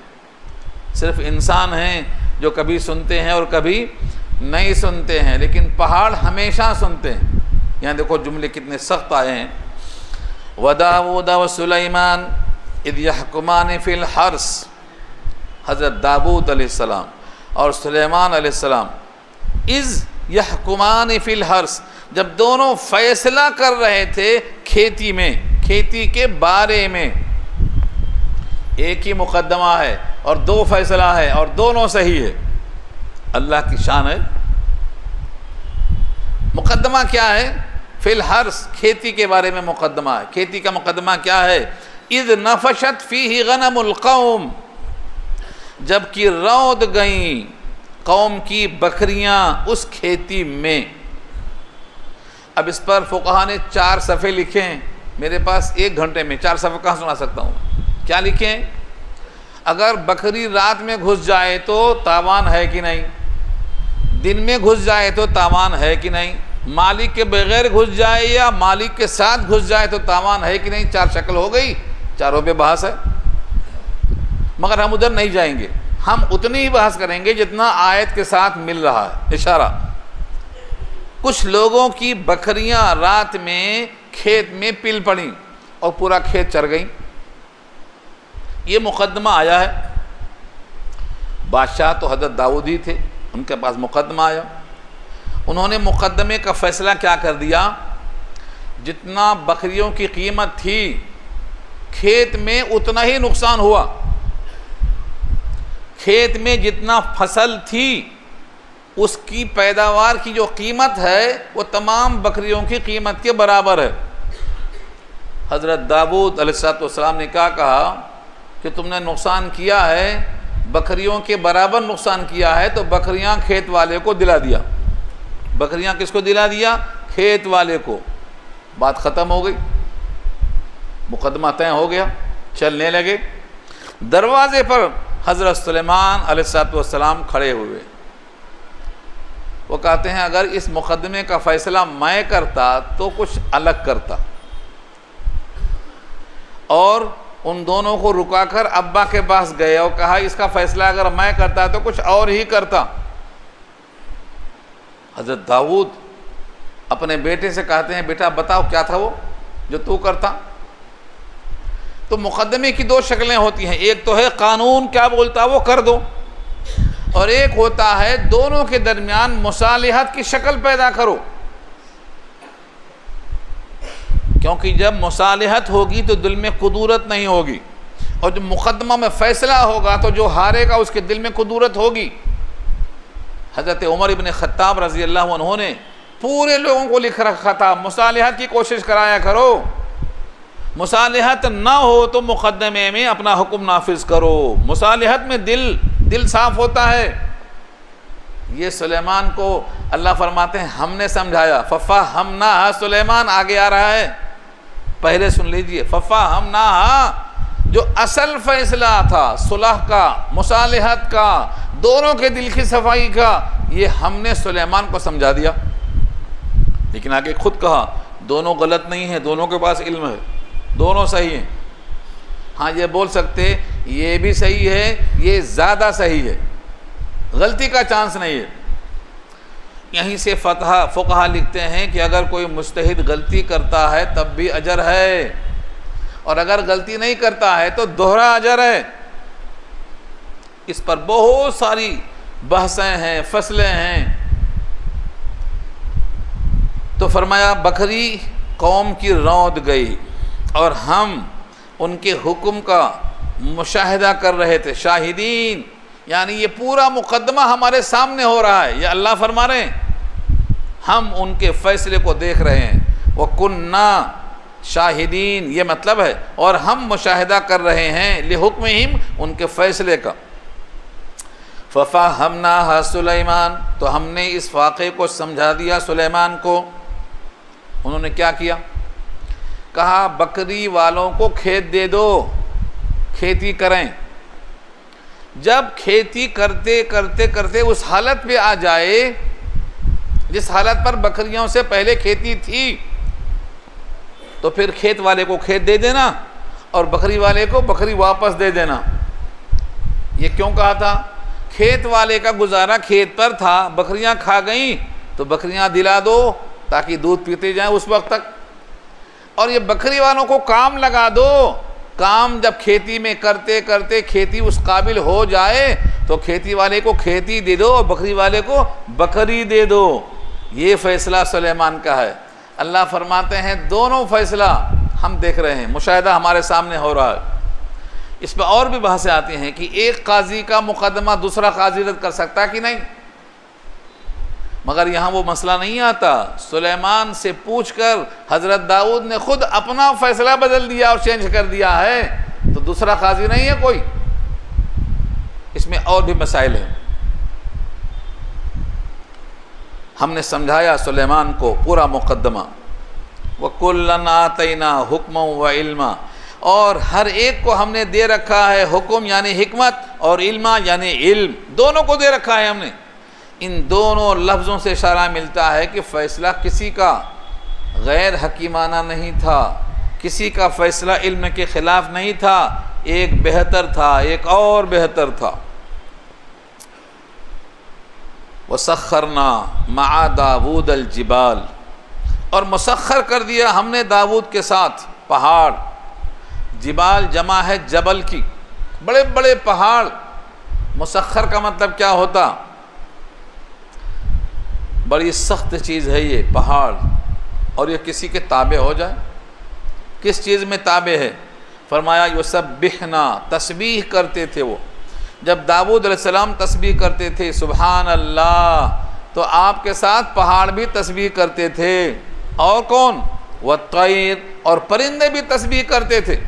सिर्फ इंसान हैं जो कभी सुनते हैं और कभी नहीं सुनते हैं, लेकिन पहाड़ हमेशा सुनते हैं। यहाँ देखो जुमले कितने सख्त आए हैं। व दाऊद व सुलैमान इद यहकुमान फिल हर्स, हज़रत दाऊद अलैहिस्सलाम और सुलैमान अलैहिस्सलाम इज़ यहकुमान फिल हर्स, जब दोनों फैसला कर रहे थे खेती में, खेती के बारे में। एक ही मुकदमा है और दो फैसला है और दोनों सही है। अल्लाह की शान है। मुकदमा क्या है? फिल हर्स, खेती के बारे में मुकदमा है। खेती का मुकदमा क्या है? इज़ नफशत फीही गनमुल कौम, जबकि रौद गई कौम की बकरियां उस खेती में। अब इस पर फुकहा ने 4 सफ़े लिखे हैं। मेरे पास 1 घंटे में 4 सफ़े कहाँ सुना सकता हूँ। क्या लिखे हैं? अगर बकरी रात में घुस जाए तो तावान है कि नहीं, दिन में घुस जाए तो तावान है कि नहीं, मालिक के बगैर घुस जाए या मालिक के साथ घुस जाए तो तावान है कि नहीं। 4 शक्ल हो गई, चारों पे बहस है। मगर हम उधर नहीं जाएंगे, हम उतनी ही बहस करेंगे जितना आयत के साथ मिल रहा है इशारा। कुछ लोगों की बकरियां रात में खेत में पिल पड़ी और पूरा खेत चर गई। ये मुकदमा आया है। बादशाह तो हज़रत दाऊद ही थे, उनके पास मुकदमा आया। उन्होंने मुकदमे का फ़ैसला क्या कर दिया? जितना बकरियों की कीमत थी खेत में उतना ही नुकसान हुआ। खेत में जितना फसल थी उसकी पैदावार की जो कीमत है वो तमाम बकरियों की कीमत के बराबर है। हज़रत दाऊद अलैहिस्सलाम ने क्या कहा कि तुमने नुकसान किया है, बकरियों के बराबर नुकसान किया है, तो बकरियां खेत वाले को दिला दिया। बकरियां किसको दिला दिया? खेत वाले को। बात ख़त्म हो गई, मुकदमा तय हो गया। चलने लगे। दरवाजे पर हज़रत सुलेमान अलैहिस्सलाम खड़े हुए। वो कहते हैं अगर इस मुकदमे का फ़ैसला मैं करता तो कुछ अलग करता, और उन दोनों को रुकाकर अब्बा के पास गए और कहा इसका फ़ैसला अगर मैं करता तो कुछ और ही करता। हज़रत दाऊद अपने बेटे से कहते हैं बेटा बताओ क्या था वो जो तू करता। तो मुकदमे की 2 शक्लें होती हैं। एक तो है कानून क्या बोलता वो कर दो, और एक होता है दोनों के दरमियान मुसालिहत की शक्ल पैदा करो। क्योंकि जब मुसालिहत होगी तो दिल में कुदूरत नहीं होगी, और जब मुकदमा में फ़ैसला होगा तो जो हारेगा उसके दिल में कुदूरत होगी। हज़रत उमर इब्न ख़त्ताब रज़ी अल्लाह अन्हु ने पूरे लोगों को लिख रखा था मुसालिहत की कोशिश कराया करो, मुसालिहत ना हो तो मुकदमे में अपना हुक्म नाफिज करो। मुसालिहत में दिल साफ़ होता है। ये सुलेमान को अल्लाह फरमाते हैं हमने समझाया। फ़फ़ा हमना सुलेमान आगे आ रहा है, पहले सुन लीजिए। फ़फ़ा हमना जो असल फ़ैसला था सुलह का, मुसालिहत का, दोनों के दिल की सफाई का, ये हमने सुलेमान को समझा दिया। लेकिन आगे खुद कहा दोनों गलत नहीं है, दोनों के पास इल्म है, दोनों सही हैं। हाँ ये बोल सकते ये भी सही है, ये ज़्यादा सही है, गलती का चांस नहीं है। यहीं से फुक़हा लिखते हैं कि अगर कोई मुज्तहिद गलती करता है तब भी अजर है, और अगर गलती नहीं करता है तो दोहरा अजर है। इस पर बहुत सारी बहसें हैं, फसलें हैं। तो फरमाया बकरी कौम की रौंद गई और हम उनके हुक्म का मुशाहिदा कर रहे थे। शाहिदीन यानी ये पूरा मुकदमा हमारे सामने हो रहा है, ये अल्लाह फरमा रहे हैं, हम उनके फ़ैसले को देख रहे हैं। वो कुन्ना शाहिदीन ये मतलब है, और हम मुशाहिदा कर रहे हैं लिहुक्मिहिम उनके फ़ैसले का। फ़फ़हमनाहा सुलैमान तो हमने इस वाक़े को समझा दिया सुलैमान को। उन्होंने क्या किया? कहा बकरी वालों को खेत दे दो, खेती करें। जब खेती करते करते करते उस हालत पे आ जाए जिस हालत पर बकरियों से पहले खेती थी, तो फिर खेत वाले को खेत दे देना और बकरी वाले को बकरी वापस दे देना। ये क्यों कहा था? खेत वाले का गुजारा खेत पर था, बकरियां खा गईं तो बकरियां दिला दो, ताकि दूध पीते जाएं उस वक्त तक। और ये बकरी वालों को काम लगा दो, काम जब खेती में करते करते खेती उस काबिल हो जाए तो खेती वाले को खेती दे दो और बकरी वाले को बकरी दे दो। ये फैसला सुलेमान का है। अल्लाह फरमाते हैं दोनों फैसला हम देख रहे हैं, मुशाहिदा हमारे सामने हो रहा है। इस पर और भी बहसें आती हैं कि एक काजी का मुकदमा दूसरा काजी रद्द कर सकता कि नहीं, मगर यहाँ वो मसला नहीं आता। सुलेमान से पूछकर हज़रत दाऊद ने खुद अपना फैसला बदल दिया और चेंज कर दिया है, तो दूसरा काजी नहीं है कोई। इसमें और भी मसाइल हैं। हमने समझाया सुलेमान को पूरा मुकदमा। वकुल्लन आतैना हुक्म व इल्मा, और हर एक को हमने दे रखा है हुक्म यानी हिकमत और इल्मा यानी इल्म, दोनों को दे रखा है हमने। इन दोनों लफ्ज़ों से इशारा मिलता है कि फ़ैसला किसी का गैर हकीमाना नहीं था, किसी का फ़ैसला इल्म के ख़िलाफ़ नहीं था, एक बेहतर था, एक और बेहतर था। वसख्खरना मआ दाऊद अल जिबाल, और मुसख्खर कर दिया हमने दाऊद के साथ पहाड़। जिबाल जमा है जबल की, बड़े बड़े पहाड़। मुसख्खर का मतलब क्या होता? बड़ी सख्त चीज़ है ये पहाड़, और ये किसी के ताबे हो जाए। किस चीज़ में ताबे है? फरमाया युसब्बिहना, तस्बीह करते थे वो। जब दाऊद अलैहिस्सलाम तस्बीह करते थे सुबहान अल्लाह, तो आपके साथ पहाड़ भी तस्बीह करते थे। और कौन? वत्तैर, और परिंदे भी तस्बीह करते थे।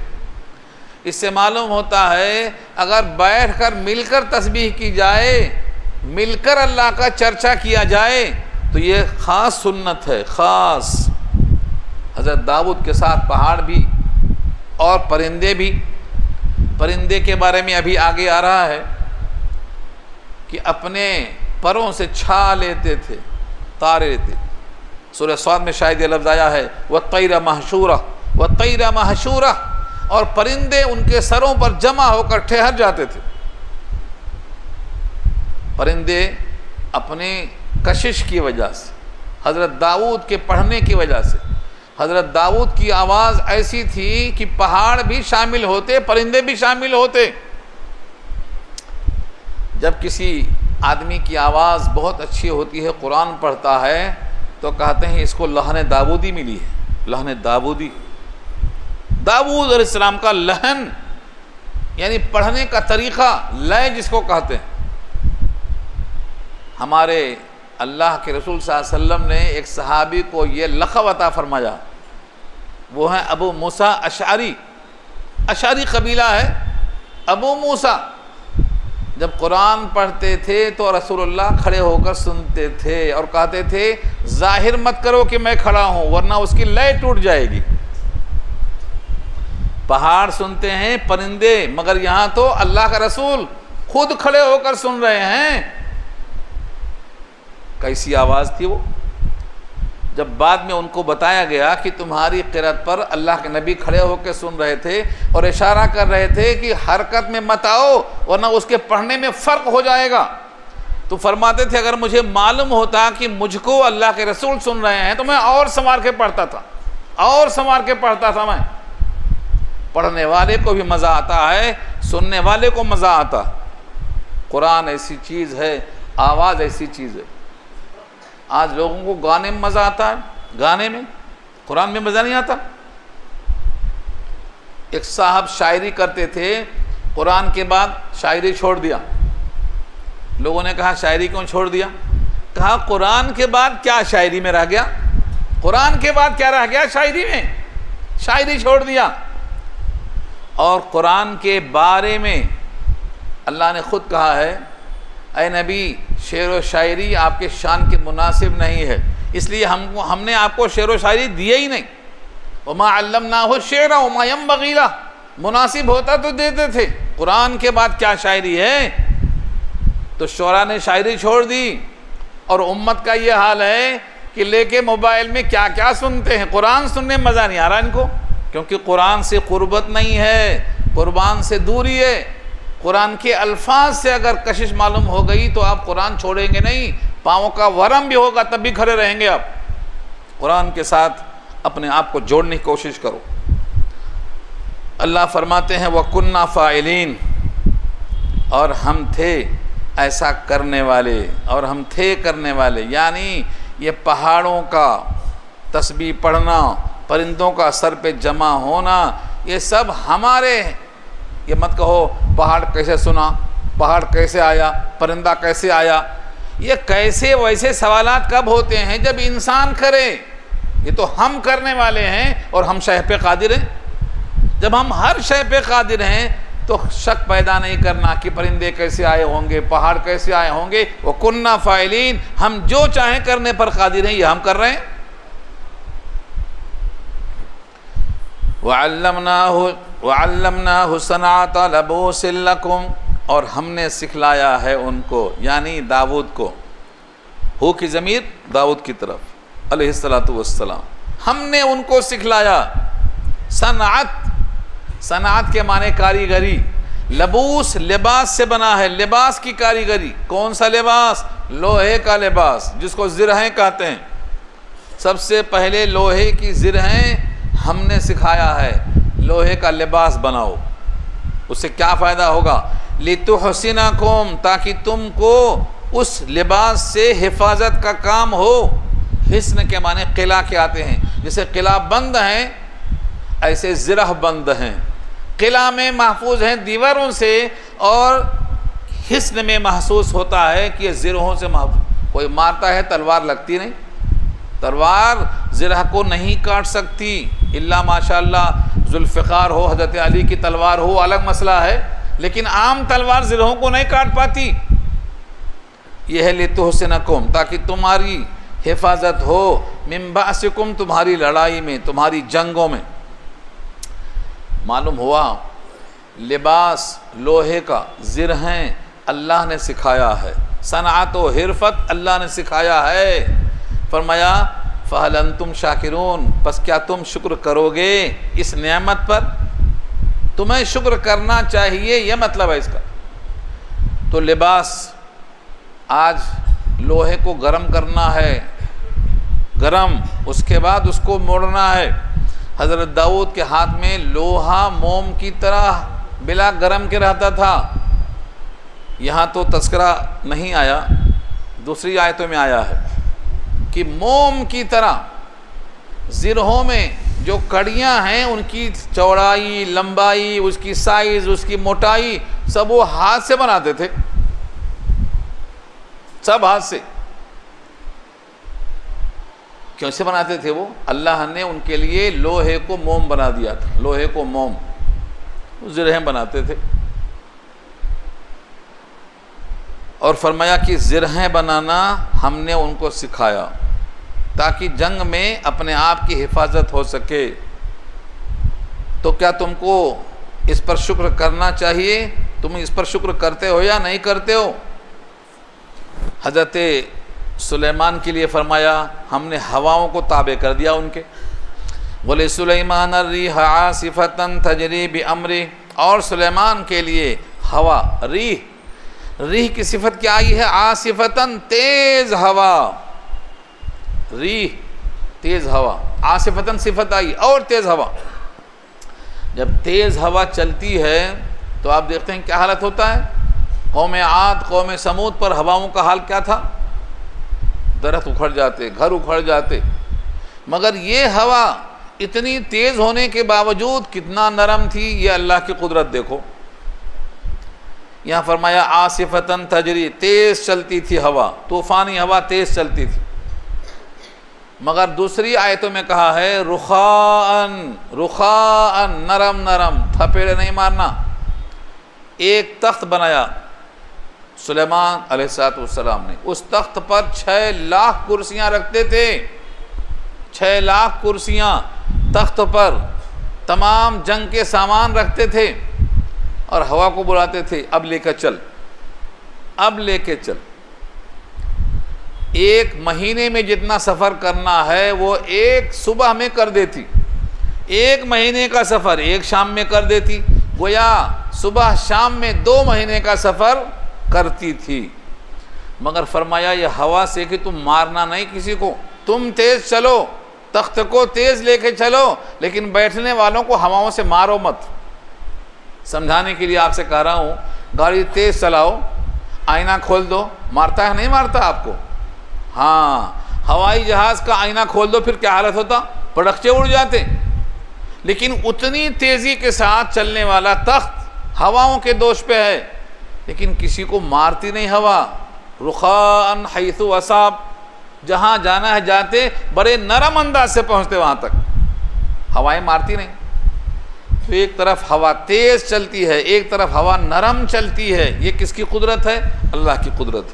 इससे मालूम होता है अगर बैठकर मिलकर तस्बीह की जाए, मिलकर अल्लाह का चर्चा किया जाए, तो ये ख़ास सुन्नत है, ख़ास। हज़रत दाऊद के साथ पहाड़ भी और परिंदे भी। परिंदे के बारे में अभी आगे आ रहा है कि अपने परों से छा लेते थे, तारे लेते। सूरह स्वाद में शायद ये लफ्ज़ आया है वत्तैर महशूरा, वत्तैर महशूरा, और परिंदे उनके सरों पर जमा होकर ठहर जाते थे। परिंदे अपने कशिश की वजह से, हज़रत दाऊद के पढ़ने की वजह से, हज़रत दाऊद की आवाज़ ऐसी थी कि पहाड़ भी शामिल होते, परिंदे भी शामिल होते। जब किसी आदमी की आवाज़ बहुत अच्छी होती है, कुरान पढ़ता है, तो कहते हैं इसको लहन दाऊदी मिली है। लहन दाऊदी, दाऊद अलैहिस्सलाम का लहन यानी पढ़ने का तरीक़ा, लय जिसको कहते हैं। हमारे अल्लाह के रसूल सल्लल्लाहु अलैहि वसल्लम ने एक सहाबी को ये लक़ब अता फरमाया, वो है अबू मूसा अशअरी। अशअरी कबीला है अबू मूसा। जब कुरान पढ़ते थे तो रसूलुल्लाह खड़े होकर सुनते थे और कहते थे ज़ाहिर मत करो कि मैं खड़ा हूँ, वरना उसकी लय टूट जाएगी। पहाड़ सुनते हैं, परिंदे, मगर यहाँ तो अल्लाह का रसूल खुद खड़े होकर सुन रहे हैं। कैसी आवाज़ थी वो। जब बाद में उनको बताया गया कि तुम्हारी क़िरात पर अल्लाह के नबी खड़े होकर सुन रहे थे और इशारा कर रहे थे कि हरकत में मत आओ वरना उसके पढ़ने में फ़र्क हो जाएगा, तो फरमाते थे अगर मुझे मालूम होता कि मुझको अल्लाह के रसूल सुन रहे हैं तो मैं और संवार के पढ़ता था, और संवार के पढ़ता था। मैं पढ़ने वाले को भी मज़ा आता है, सुनने वाले को मज़ा आता। कुरान ऐसी चीज़ है, आवाज़ ऐसी चीज़ है। आज लोगों को गाने में मज़ा आता है, गाने में, कुरान में मज़ा नहीं आता। एक साहब शायरी करते थे, कुरान के बाद शायरी छोड़ दिया। लोगों ने कहा शायरी क्यों छोड़ दिया? कहा कुरान के बाद क्या शायरी में रह गया, कुरान के बाद क्या रह गया शायरी में, शायरी छोड़ दिया। और कुरान के बारे में अल्लाह ने ख़ुद कहा है, ऐ नबी शेर व शायरी आपके शान के मुनासिब नहीं है, इसलिए हमने आपको शेर व शायरी दिए ही नहीं। वमा अल्लमनाहु शेरा वमा यंबग़ी लह, मुनासिब होता तो देते थे। कुरान के बाद क्या शायरी है? तो शोरा ने शायरी छोड़ दी। और उम्मत का ये हाल है कि लेके मोबाइल में क्या क्या सुनते हैं, कुरान सुनने में मज़ा नहीं आ रहा इनको, क्योंकि कुरान से क़ुर्बत नहीं है, कुर्बान से दूरी है। कुरान के अल्फाज से अगर कशिश मालूम हो गई तो आप कुरान छोड़ेंगे नहीं, पाँव का वरम भी होगा तब भी खड़े रहेंगे आप। कुरान के साथ अपने आप को जोड़ने की कोशिश करो। अल्लाह फरमाते हैं वकुन्ना फ़ाइलीन, और हम थे ऐसा करने वाले, और हम थे करने वाले। यानी ये पहाड़ों का तस्बीह पढ़ना, परिंदों का सर पे जमा होना, ये सब हमारे। ये मत कहो पहाड़ कैसे सुना, पहाड़ कैसे आया, परिंदा कैसे आया। ये कैसे वैसे सवालात कब होते हैं जब इंसान करे। ये तो हम करने वाले हैं और हम शय पे कादिर हैं। जब हम हर शय पे कादिर हैं तो शक पैदा नहीं करना कि परिंदे कैसे आए होंगे, पहाड़ कैसे आए होंगे। वो कुन्ना फ़ाइलीन, हम जो चाहें करने पर कादिर हैं, ये हम कर रहे हैं। वअल्लमनाहु सनाअता लबूसिन लकुम, और हमने सिखलाया है उनको, यानी दाऊद को। हो की ज़मीर दाऊद की तरफ अलैहिस्सलातु वस्सलाम, हमने उनको सिखलाया। सनाअत, सनाअत के माने कारीगरी। लबूस लिबास से बना है, लिबास की कारीगरी। कौन सा लिबास? लोहे का लिबास, जिसको ज़िरहें कहते हैं। सबसे पहले लोहे की ज़िरहें हमने सिखाया है, लोहे का लिबास बनाओ। उससे क्या फ़ायदा होगा? लितुहसिनकुम, ताकि तुमको उस लिबास से हिफाजत का काम हो। हिस्न के माने किला के आते हैं। जैसे किला बंद हैं, ऐसे ज़िरह बंद हैं। किला में महफूज हैं दीवारों से, और हिस्न में महसूस होता है कि ये ज़िरहों से महफूज। कोई मारता है, तलवार लगती नहीं। तलवार ज़िरह को नहीं काट सकती, इल्ला माशाअल्लाह जुल्फ़िकार हो, हज़रत अली की तलवार हो, अलग मसला है। लेकिन आम तलवार ज़िरहों को नहीं काट पाती। यह है लितुहसिनकुम, ताकि तुम्हारी हिफाजत हो, मिन बासिकुम, तुम्हारी लड़ाई में, तुम्हारी जंगों में। मालूम हुआ लिबास लोहे का, ज़िरहें अल्लाह ने सिखाया है, सनाअत व हिरफत अल्लाह ने सिखाया है। फरमाया फ़हल अंतुम शाकिरून, बस क्या तुम शुक्र करोगे इस नेमत पर? तुम्हें शुक्र करना चाहिए, यह मतलब है इसका। तो लिबास, आज लोहे को गर्म करना है, गरम, उसके बाद उसको मोड़ना है। हज़रत दाऊद के हाथ में लोहा मोम की तरह बिला गरम के रहता था। यहाँ तो तस्करा नहीं आया, दूसरी आयतों में आया है कि मोम की तरह ज़िरहों में जो कड़ियाँ हैं, उनकी चौड़ाई, लंबाई, उसकी साइज़, उसकी मोटाई, सब वो हाथ से बनाते थे, सब हाथ से। कैसे बनाते थे वो? अल्लाह ने उनके लिए लोहे को मोम बना दिया था। लोहे को मोम, ज़िरहें बनाते थे। और फरमाया कि ज़िरहें बनाना हमने उनको सिखाया, ताकि जंग में अपने आप की हिफाजत हो सके। तो क्या तुमको इस पर शुक्र करना चाहिए? तुम इस पर शुक्र करते हो या नहीं करते हो? हज़रत सुलेमान के लिए फरमाया हमने हवाओं को ताबे कर दिया उनके। बोले सुलेमान अर्रीह आसिफतन तजरी बिअम्री, और सुलेमान के लिए हवा, रीह, रीह की सिफत क्या आई है? आसिफतन, तेज़ हवा। रीह तेज़ हवा, आसिफतन सिफत आई, और तेज़ हवा। जब तेज़ हवा चलती है तो आप देखते हैं क्या हालत होता है। कौम आद, कौम समूद पर हवाओं का हाल क्या था? दरख्त उखड़ जाते, घर उखड़ जाते। मगर ये हवा इतनी तेज़ होने के बावजूद कितना नरम थी, ये अल्लाह की कुदरत देखो। यहाँ फरमाया आसिफतन तजरी, तेज़ चलती थी हवा, तूफ़ानी हवा तेज़ चलती थी। मगर दूसरी आयतों में कहा है रुखाअन, रुखाअन, नरम नरम, थपेड़े नहीं मारना। एक तख्त बनाया सुलेमान अलैहिस्सलाम ने, उस तख्त पर 6 लाख कुर्सियाँ रखते थे। 6 लाख कुर्सियाँ तख्त पर, तमाम जंग के सामान रखते थे, और हवा को बुलाते थे अब लेकर चल, अब लेके चल। 1 महीने में जितना सफ़र करना है वो एक सुबह में कर देती, 1 महीने का सफ़र एक शाम में कर देती। गोया सुबह शाम में 2 महीने का सफ़र करती थी। मगर फरमाया ये हवा से कि तुम मारना नहीं किसी को, तुम तेज़ चलो, तख्त को तेज़ लेके चलो, लेकिन बैठने वालों को हवाओं से मारो मत। समझाने के लिए आपसे कह रहा हूँ, गाड़ी तेज़ चलाओ, आईना खोल दो, मारता है नहीं मारता आपको? हाँ, हवाई जहाज़ का आईना खोल दो, फिर क्या हालत होता? पटखचे उड़ जाते। लेकिन उतनी तेज़ी के साथ चलने वाला तख्त हवाओं के दोष पे है, लेकिन किसी को मारती नहीं हवा। रुखान हैसु असाब, जहाँ जाना है जाते, बड़े नरम अंदाज से पहुँचते वहाँ तक, हवाएं मारती नहीं। तो एक तरफ हवा तेज़ चलती है, एक तरफ हवा नरम चलती है। ये किसकी कुदरत है? अल्लाह की कुदरत है।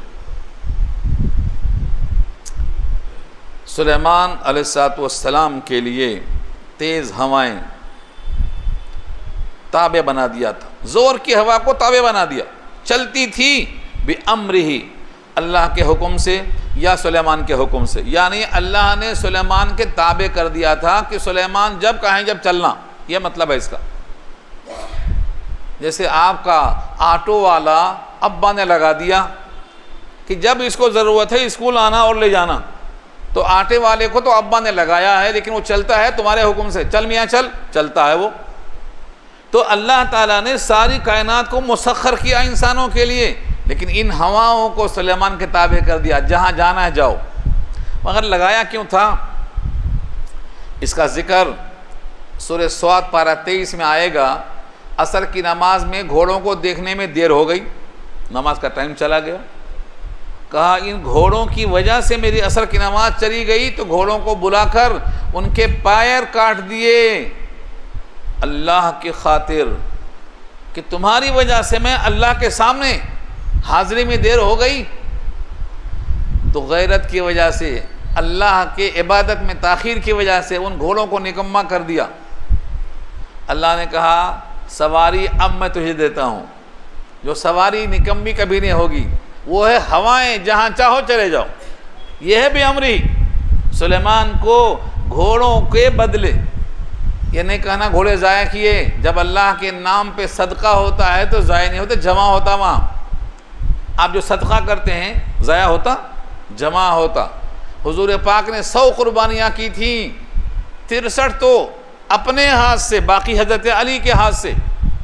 सुलेमान अलैहिस्सलाम के लिए तेज़ हवाएं ताबे बना दिया था, ज़ोर की हवा को ताबे बना दिया, चलती थी बिअम्रिही, अल्लाह के हुक्म से या सुलेमान के हुक्म से। यानी अल्लाह ने सुलेमान के ताबे कर दिया था कि सुलेमान जब कहें जब चलना, यह मतलब है इसका। जैसे आपका ऑटो वाला अब्बा ने लगा दिया कि जब इसको ज़रूरत है स्कूल आना और ले जाना, तो आटे वाले को तो अब्बा ने लगाया है, लेकिन वो चलता है तुम्हारे हुक्म से, चल मियाँ चल, चलता है वो। तो अल्लाह ताला ने सारी कायनात को मुसख्खर किया इंसानों के लिए, लेकिन इन हवाओं को सुलेमान के ताबे कर दिया, जहाँ जाना है जाओ। मगर लगाया क्यों था? इसका ज़िक्र सूरह स्वाद पारा 23 में आएगा। असर की नमाज में घोड़ों को देखने में देर हो गई, नमाज का टाइम चला गया। कहा इन घोड़ों की वजह से मेरी असर की नमाज चली गई, तो घोड़ों को बुलाकर उनके पैर काट दिए अल्लाह की खातिर, कि तुम्हारी वजह से मैं अल्लाह के सामने हाजिरी में देर हो गई। तो गैरत की वजह से, अल्लाह के इबादत में ताख़ीर की वजह से उन घोड़ों को निकम्मा कर दिया। अल्लाह ने कहा सवारी अब मैं तुझे देता हूँ, जो सवारी निकम्मी कभी नहीं होगी, वो है हवाएं, जहाँ चाहो चले जाओ। यह है बेअमरी। सुलेमान को घोड़ों के बदले, ये नहीं कहना घोड़े ज़ाया किए, जब अल्लाह के नाम पे सदका होता है तो ज़ाया नहीं होते, जमा होता। वहाँ आप जो सदका करते हैं ज़ाया होता, जमा होता। हुजूर पाक ने 100 कुर्बानियाँ की थी, 63 तो अपने हाथ से, बाकी हज़रत अली के हाथ से,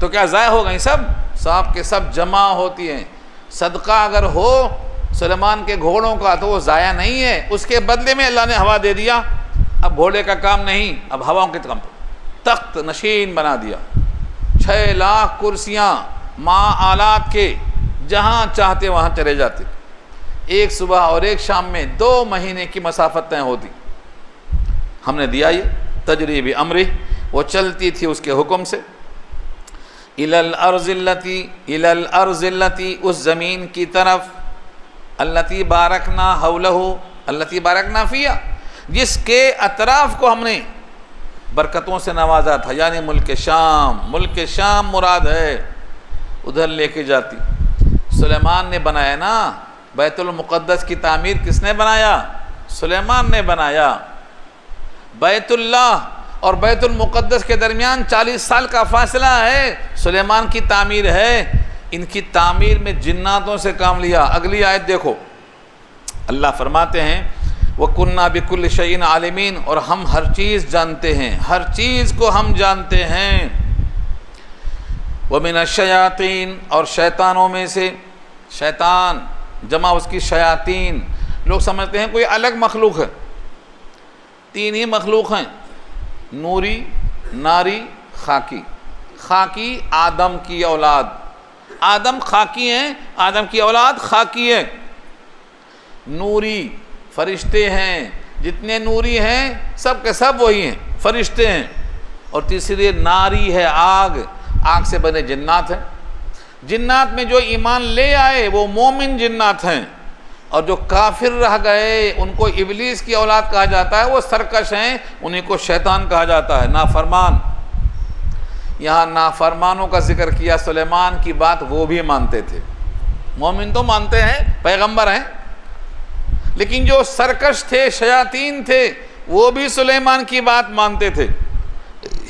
तो क्या ज़ाया हो गई? सब के सब जमा होती हैं। सदका अगर हो सुलेमान के घोड़ों का तो वो ज़ाया नहीं है, उसके बदले में अल्लाह ने हवा दे दिया। अब घोड़े का काम नहीं, अब हवाओं के काम, तख्त नशीन बना दिया। 6 लाख कुर्सियाँ माँ आलात के, जहाँ चाहते वहाँ चले जाते। एक सुबह और एक शाम में 2 महीने की मसाफत तय होती। हमने दिया ये तजरीबी अमरी, वो चलती थी उसके हुक्म से। इलल अर्ज़िल्लती, उस ज़मीन की तरफ, अल्लती बारकना हौलहु, अल्लती बारकना फ़िया, जिसके अतराफ़ को हमने बरकतों से नवाजा था। यानी मुल्क शाम मुराद है, उधर लेके जाती। सुलेमान ने बनाया ना, बैतुल मुक़द्दस की तामीर किसने बनाया? सुलेमान ने बनाया। बैतुल्लाह और बैतुल मुक़द्दस के दरमियान 40 साल का फासला है, सुलेमान की तामीर है। इनकी तामीर में जिन्नातों से काम लिया। अगली आयत देखो, अल्लाह फरमाते हैं वकुन्ना बिकुल्लि शैइन आलिमीन, और हम हर चीज़ जानते हैं, हर चीज़ को हम जानते हैं। वमिनश्शयातीन, और शैतानों में से, शैतान जमा उसकी शयातीन। लोग समझते हैं कोई अलग मखलूक है, 3 ही मखलूक हैं, नूरी, नारी, खाकी। खाकी आदम की औलाद, आदम खाकी हैं, आदम की औलाद खाकी है। नूरी फरिश्ते हैं, जितने नूरी हैं सब के सब वही हैं, फरिश्ते हैं। और तीसरी नारी है, आग, आग से बने जिन्नात हैं। जिन्नात में जो ईमान ले आए वो मोमिन जिन्नात हैं, और जो काफिर रह गए उनको इबलीस की औलाद कहा जाता है, वो सरकश हैं, उन्हीं को शैतान कहा जाता है, नाफरमान। यहाँ नाफरमानों का जिक्र किया। सुलेमान की बात वो भी मानते थे, मोमिन तो मानते हैं, पैगंबर हैं, लेकिन जो सरकश थे, शयातीन थे, वो भी सुलेमान की बात मानते थे।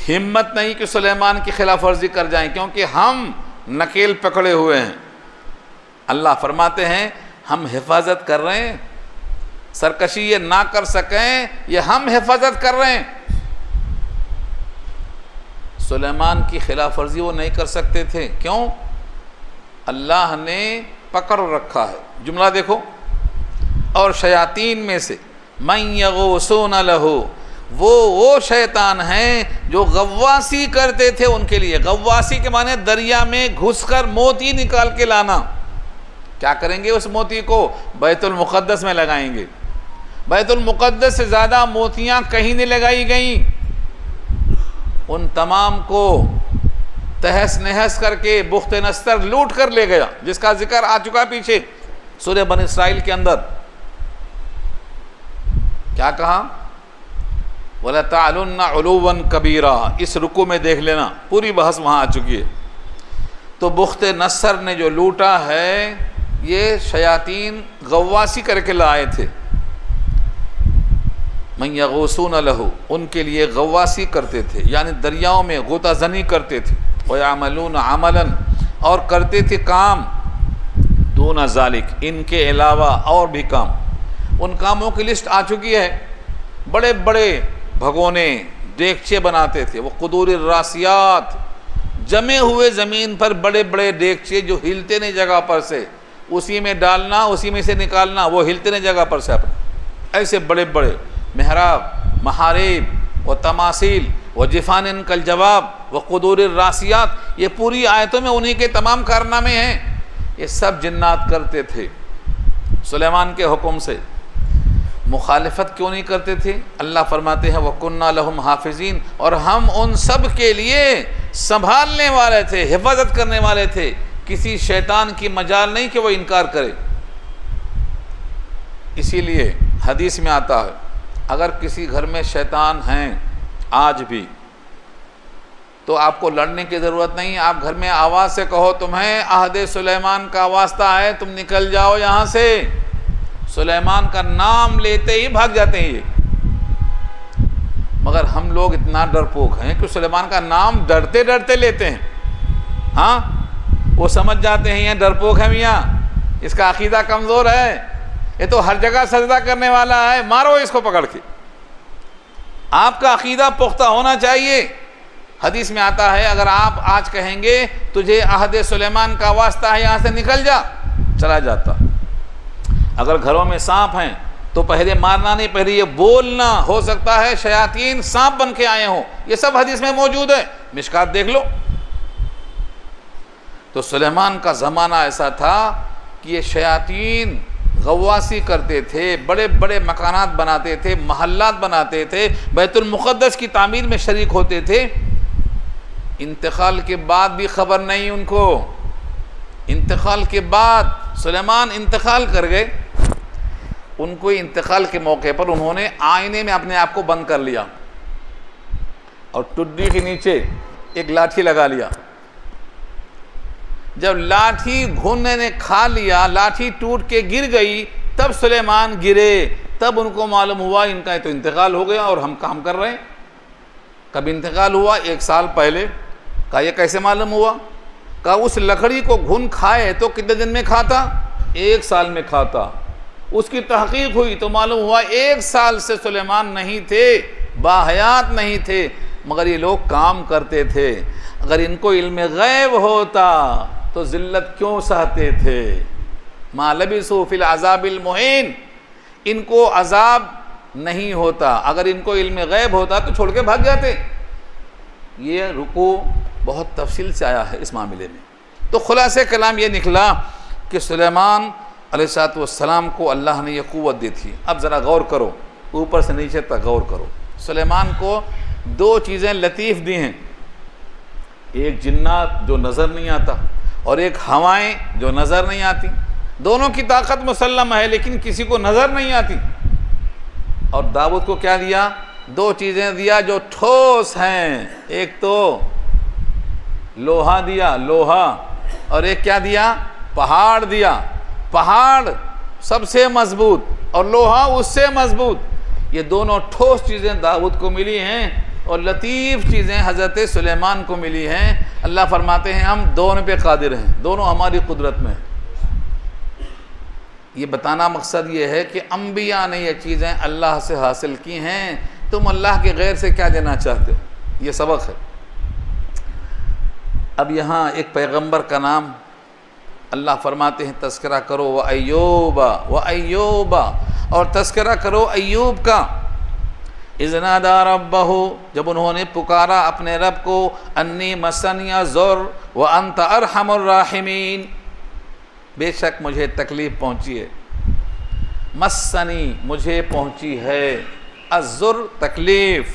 हिम्मत नहीं कि सुलेमान की खिलाफ वर्जी कर जाएं, क्योंकि हम नकेल पकड़े हुए हैं। अल्लाह फरमाते हैं हम हिफाजत कर रहे हैं, सरकशी ये ना कर सकें, ये हम हिफाजत कर रहे हैं। सुलेमान की खिलाफ वर्जी वो नहीं कर सकते थे, क्यों? अल्लाह ने पकड़ रखा है। जुमला देखो, और शयातीन में से मन यगूसून लहू, वो शैतान हैं जो गव्वासी करते थे उनके लिए। गव्वासी के माने दरिया में घुसकर मोती निकाल के लाना। क्या करेंगे? उस मोती को बैतुल मुक़द्दस में लगाएंगे। बैतुल मुक़द्दस से ज़्यादा मोतियाँ कहीं नहीं लगाई गई। उन तमाम को तहस नहस करके बुख्त नस्तर लूट कर ले गया, जिसका जिक्र आ चुका पीछे सूरह बनी इसराइल के अंदर। क्या कहा? वला तालुन्ना उलुवन कबीरा। इस रुकू में देख लेना, पूरी बहस वहाँ आ चुकी है। तो बुख्त नस्र ने जो लूटा है, ये शयातीन गव्वासी करके लाए थे। मन यगूसून लहू, उनके लिए गव्वासी करते थे, यानी दरियाओं में गोताजनी करते थे। व यामलून अमलन, और करते थे काम, दून ज़ालिक, इनके अलावा और भी काम। उन कामों की लिस्ट आ चुकी है। बड़े बड़े भगोने, देगचे बनाते थे। वो कुदूर रासियात, जमे हुए ज़मीन पर बड़े बड़े देगचे जो हिलते नहीं जगह पर से, उसी में डालना, उसी में से निकालना, वो हिलते नहीं जगह पर से अपने। ऐसे बड़े बड़े महराब, महारेब व तमासील व जिफ़ान कल जवाब व कुदूर रासियात, ये पूरी आयतों में उन्हीं के तमाम कारनामे हैं। ये सब जिन्नात करते थे सुलेमान के हुक्म से। मुखालिफत क्यों नहीं करते थे? अल्लाह फरमाते हैं वकुन्ना लहुम हाफिज़ीन, और हम उन सब के लिए संभालने वाले थे, हिफाजत करने वाले थे। किसी शैतान की मजाल नहीं कि वो इनकार करे। इसीलिए हदीस में आता है, अगर किसी घर में शैतान हैं आज भी, तो आपको लड़ने की ज़रूरत नहीं। आप घर में आवाज़ से कहो, तुम्हें अहद सुलेमान का वास्ता है, तुम निकल जाओ यहाँ से। सुलेमान का नाम लेते ही भाग जाते हैं ये। मगर हम लोग इतना डरपोक हैं कि सुलेमान का नाम डरते डरते लेते हैं। हाँ, वो समझ जाते हैं ये डरपोक है मियाँ, इसका अकीदा कमज़ोर है, ये तो हर जगह सजदा करने वाला है, मारो इसको पकड़ के। आपका अकीदा पुख्ता होना चाहिए। हदीस में आता है, अगर आप आज कहेंगे तुझे अहद सुलेमान का वास्ता है, यहाँ से निकल जा, चला जाता। अगर घरों में सांप हैं तो पहले मारना नहीं, पहले ये बोलना। हो सकता है शयातीन सांप बन के आए हों, ये सब हदीस में मौजूद है, मिशकात देख लो। तो सुलेमान का ज़माना ऐसा था कि ये शयातीन गव्वासी करते थे, बड़े बड़े मकानात बनाते थे, महल्लात बनाते थे, बैतुल मुक़द्दस की तामीर में शरीक होते थे। इंतकाल के बाद भी ख़बर नहीं उनको। इंतकाल के बाद सुलेमान इंतकाल कर गए। उनको इंतकाल के मौके पर उन्होंने आईने में अपने आप को बंद कर लिया और टुड्डी के नीचे एक लाठी लगा लिया। जब लाठी घुनने ने खा लिया, लाठी टूट के गिर गई, तब सुलेमान गिरे। तब उनको मालूम हुआ इनका तो इंतकाल हो गया और हम काम कर रहे हैं। कब इंतकाल हुआ? 1 साल पहले। कहा ये कैसे मालूम हुआ? कहा उस लकड़ी को घुन खाए तो कितने दिन में खाता? 1 साल में खाता। उसकी तहकीक हुई तो मालूम हुआ 1 साल से सुलेमान नहीं थे, बाहयात नहीं थे, मगर ये लोग काम करते थे। अगर इनको इल्म गैब होता तो ज़िल्लत क्यों सहते थे? मा लबिसू फिल अज़ाबिल मुहीन, इनको अज़ाब नहीं होता। अगर इनको इल्म गैब होता तो छोड़ के भाग जाते। ये रुको बहुत तफसील से आया है इस मामले में। तो खुलासे कलाम ये निकला कि सुलेमान अलैहिस्सलाम को अल्लाह ने यह क़ुव्वत दी थी। अब ज़रा गौर करो, ऊपर से नीचे तक गौर करो। सुलेमान को 2 चीज़ें लतीफ़ दी हैं, एक जिन्नात जो नज़र नहीं आता और एक हवाएं जो नज़र नहीं आती। दोनों की ताकत मुसल्लम है, लेकिन किसी को नज़र नहीं आती। और दाऊद को क्या दिया? 2 चीज़ें दिया जो ठोस हैं। एक तो लोहा दिया, लोहा, और एक क्या दिया? पहाड़ दिया। पहाड़ सबसे मजबूत और लोहा उससे मजबूत। ये दोनों ठोस चीज़ें दाऊद को मिली हैं और लतीफ़ चीज़ें हज़रत सुलेमान को मिली हैं। अल्लाह फरमाते हैं हम दोनों पे कादिर हैं, दोनों हमारी कुदरत में हैं। ये बताना मकसद ये है कि अम्बिया ने ये चीज़ें अल्लाह से हासिल की हैं, तुम अल्लाह के गैर से क्या देना चाहते हो, ये सबक है। अब यहाँ एक पैगंबर का नाम अल्लाह फरमाते हैं तज़किरा करो व अय्यूबा, और तज़किरा करो अय्यूब का। इज़नादा रब्बहु, जब उन्होंने पुकारा अपने रब को, अन्नी मसनिया ज़ुर व अंत अरहमुर राहिमीन, बेशक मुझे तकलीफ़ पहुँची है। मस्सनी, मुझे पहुँची है, अज़्ज़ुर तकलीफ़,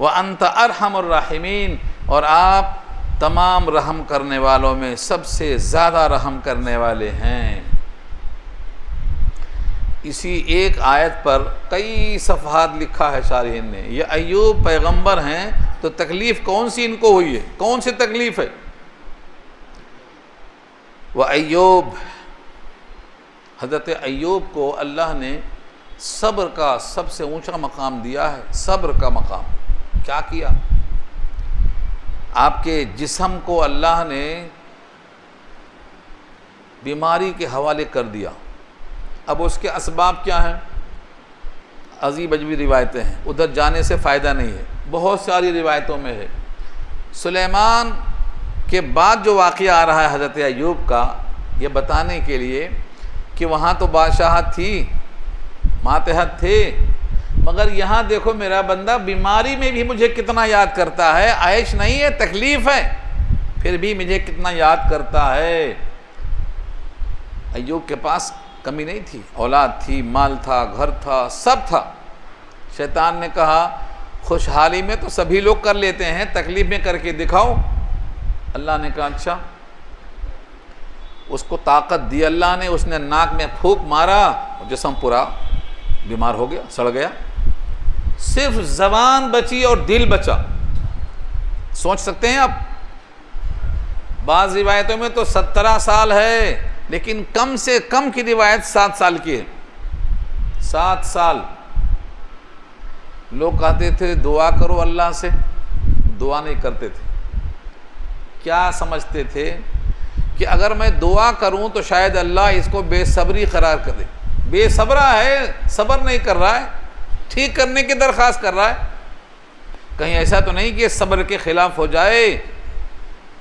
व अंत अरहमुर राहिमीन, और आप तमाम रहम करने वालों में सबसे ज़्यादा रहम करने वाले हैं। इसी एक आयत पर कई सफ़हात लिखा है शारिहीन ने। ये अय्यूब पैगंबर हैं तो तकलीफ़ कौन सी इनको हुई है, कौन सी तकलीफ़ है? वह अय्यूब, हज़रत अय्यूब को अल्लाह ने सब्र का सबसे ऊंचा मकाम दिया है। सब्र का मकाम क्या किया? आपके जिस्म को अल्लाह ने बीमारी के हवाले कर दिया। अब उसके असबाब क्या हैं? अजीब अजीब रिवायतें हैं, उधर जाने से फ़ायदा नहीं है, बहुत सारी रिवायतों में है। सुलेमान के बाद जो वाक़या आ रहा है हज़रत अय्यूब का, ये बताने के लिए कि वहाँ तो बादशाहत थी, मातहत थे, मगर यहाँ देखो मेरा बंदा बीमारी में भी मुझे कितना याद करता है। आयश नहीं है, तकलीफ़ है, फिर भी मुझे कितना याद करता है। अय्यूब के पास कमी नहीं थी, औलाद थी, माल था, घर था, सब था। शैतान ने कहा खुशहाली में तो सभी लोग कर लेते हैं, तकलीफ़ में करके दिखाओ। अल्लाह ने कहा अच्छा। उसको ताकत दी अल्लाह ने, उसने नाक में फूंक मारा, जिस्म पूरा बीमार हो गया, सड़ गया। सिर्फ ज़बान बची और दिल बचा। सोच सकते हैं आप, बाज़ रिवायतों में तो 17 साल है, लेकिन कम से कम की रिवायत 7 साल की है। 7 साल। लोग कहते थे दुआ करो अल्लाह से, दुआ नहीं करते थे। क्या समझते थे कि अगर मैं दुआ करूं तो शायद अल्लाह इसको बेसब्री करार कर दे। बेसब्रा है, सब्र नहीं कर रहा है, ठीक करने की दरख्वास्त कर रहा है। कहीं ऐसा तो नहीं कि सब्र के ख़िलाफ़ हो जाए,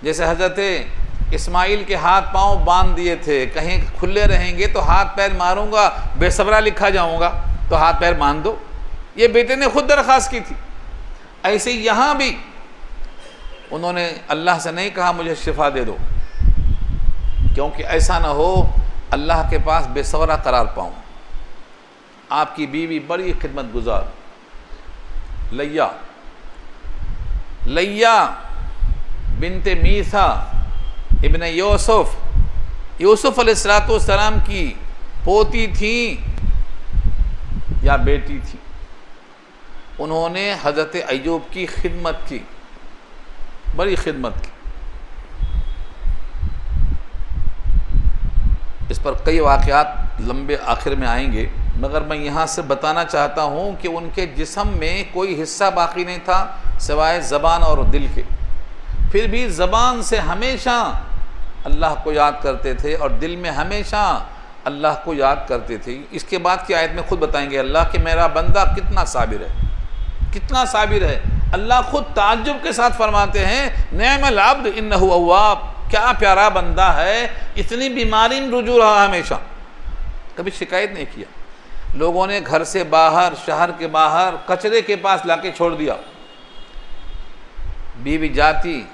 जैसे हज़रत इस्माइल के हाथ पांव बांध दिए थे, कहीं खुले रहेंगे तो हाथ पैर मारूंगा, बेसब्रा लिखा जाऊंगा, तो हाथ पैर बांध दो। ये बेटे ने खुद दरख्वास्त की थी। ऐसे यहाँ भी उन्होंने अल्लाह से नहीं कहा मुझे शिफा दे दो, क्योंकि ऐसा ना हो अल्लाह के पास बेसब्रा करार पाऊँ। आपकी बीवी बड़ी खिदमत गुजार लैया बिनते मीसा इब्न यूसुफ अलैहिस्सलाम की पोती थी या बेटी थी। उन्होंने हज़रत अय्यूब की खिदमत की, बड़ी खिदमत की। इस पर कई वाक़यात लंबे आखिर में आएंगे, मगर मैं यहाँ से बताना चाहता हूँ कि उनके जिस्म में कोई हिस्सा बाकी नहीं था सिवाय ज़बान और दिल के। फिर भी ज़बान से हमेशा अल्लाह को याद करते थे और दिल में हमेशा अल्लाह को याद करते थे। इसके बाद की आयत में खुद बताएंगे अल्लाह कि मेरा बंदा कितना साबिर है, कितना साबिर है। अल्लाह खुद ताज्जुब के साथ फरमाते हैं निअमल अब्द इन्नहु अव्वाब, क्या प्यारा बंदा है, इतनी बीमारी में रुजू रहा, हमेशा कभी शिकायत नहीं किया। लोगों ने घर से बाहर, शहर के बाहर कचरे के पास लाके छोड़ दिया। बीवी जाती,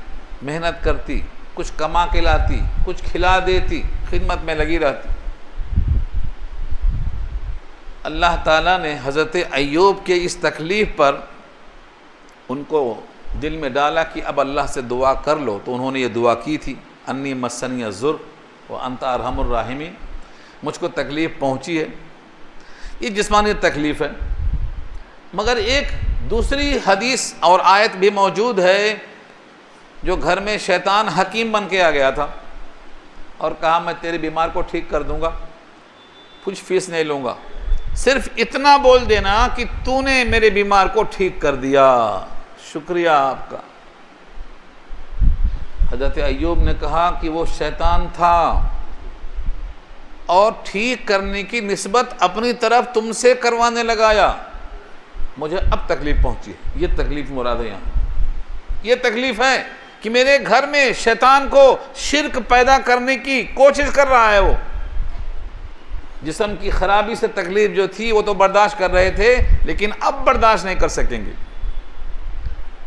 मेहनत करती, कुछ कमा के लाती, कुछ खिला देती, खिदमत में लगी रहती। अल्लाह ताला ने हज़रत अय्यूब के इस तकलीफ़ पर उनको दिल में डाला कि अब अल्लाह से दुआ कर लो, तो उन्होंने ये दुआ की थी अन्नी मस्सनी अज़्ज़ुर व अंत अरहमुर राहिमीन, मुझको तकलीफ़ पहुँची है। ये जिस्मानी तकलीफ़ है, मगर एक दूसरी हदीस और आयत भी मौजूद है जो घर में शैतान हकीम बन के आ गया था और कहा मैं तेरे बीमार को ठीक कर दूंगा, कुछ फीस नहीं लूँगा, सिर्फ इतना बोल देना कि तूने मेरे बीमार को ठीक कर दिया, शुक्रिया आपका। हज़रत अय्यूब ने कहा कि वो शैतान था, और ठीक करने की निस्बत अपनी तरफ तुमसे करवाने लगाया, मुझे अब तकलीफ़ पहुंची है। ये तकलीफ़ मुराद है यहाँ, ये तकलीफ़ है कि मेरे घर में शैतान को शिर्क पैदा करने की कोशिश कर रहा है। वो जिस्म की ख़राबी से तकलीफ़ जो थी वो तो बर्दाश्त कर रहे थे, लेकिन अब बर्दाश्त नहीं कर सकेंगे।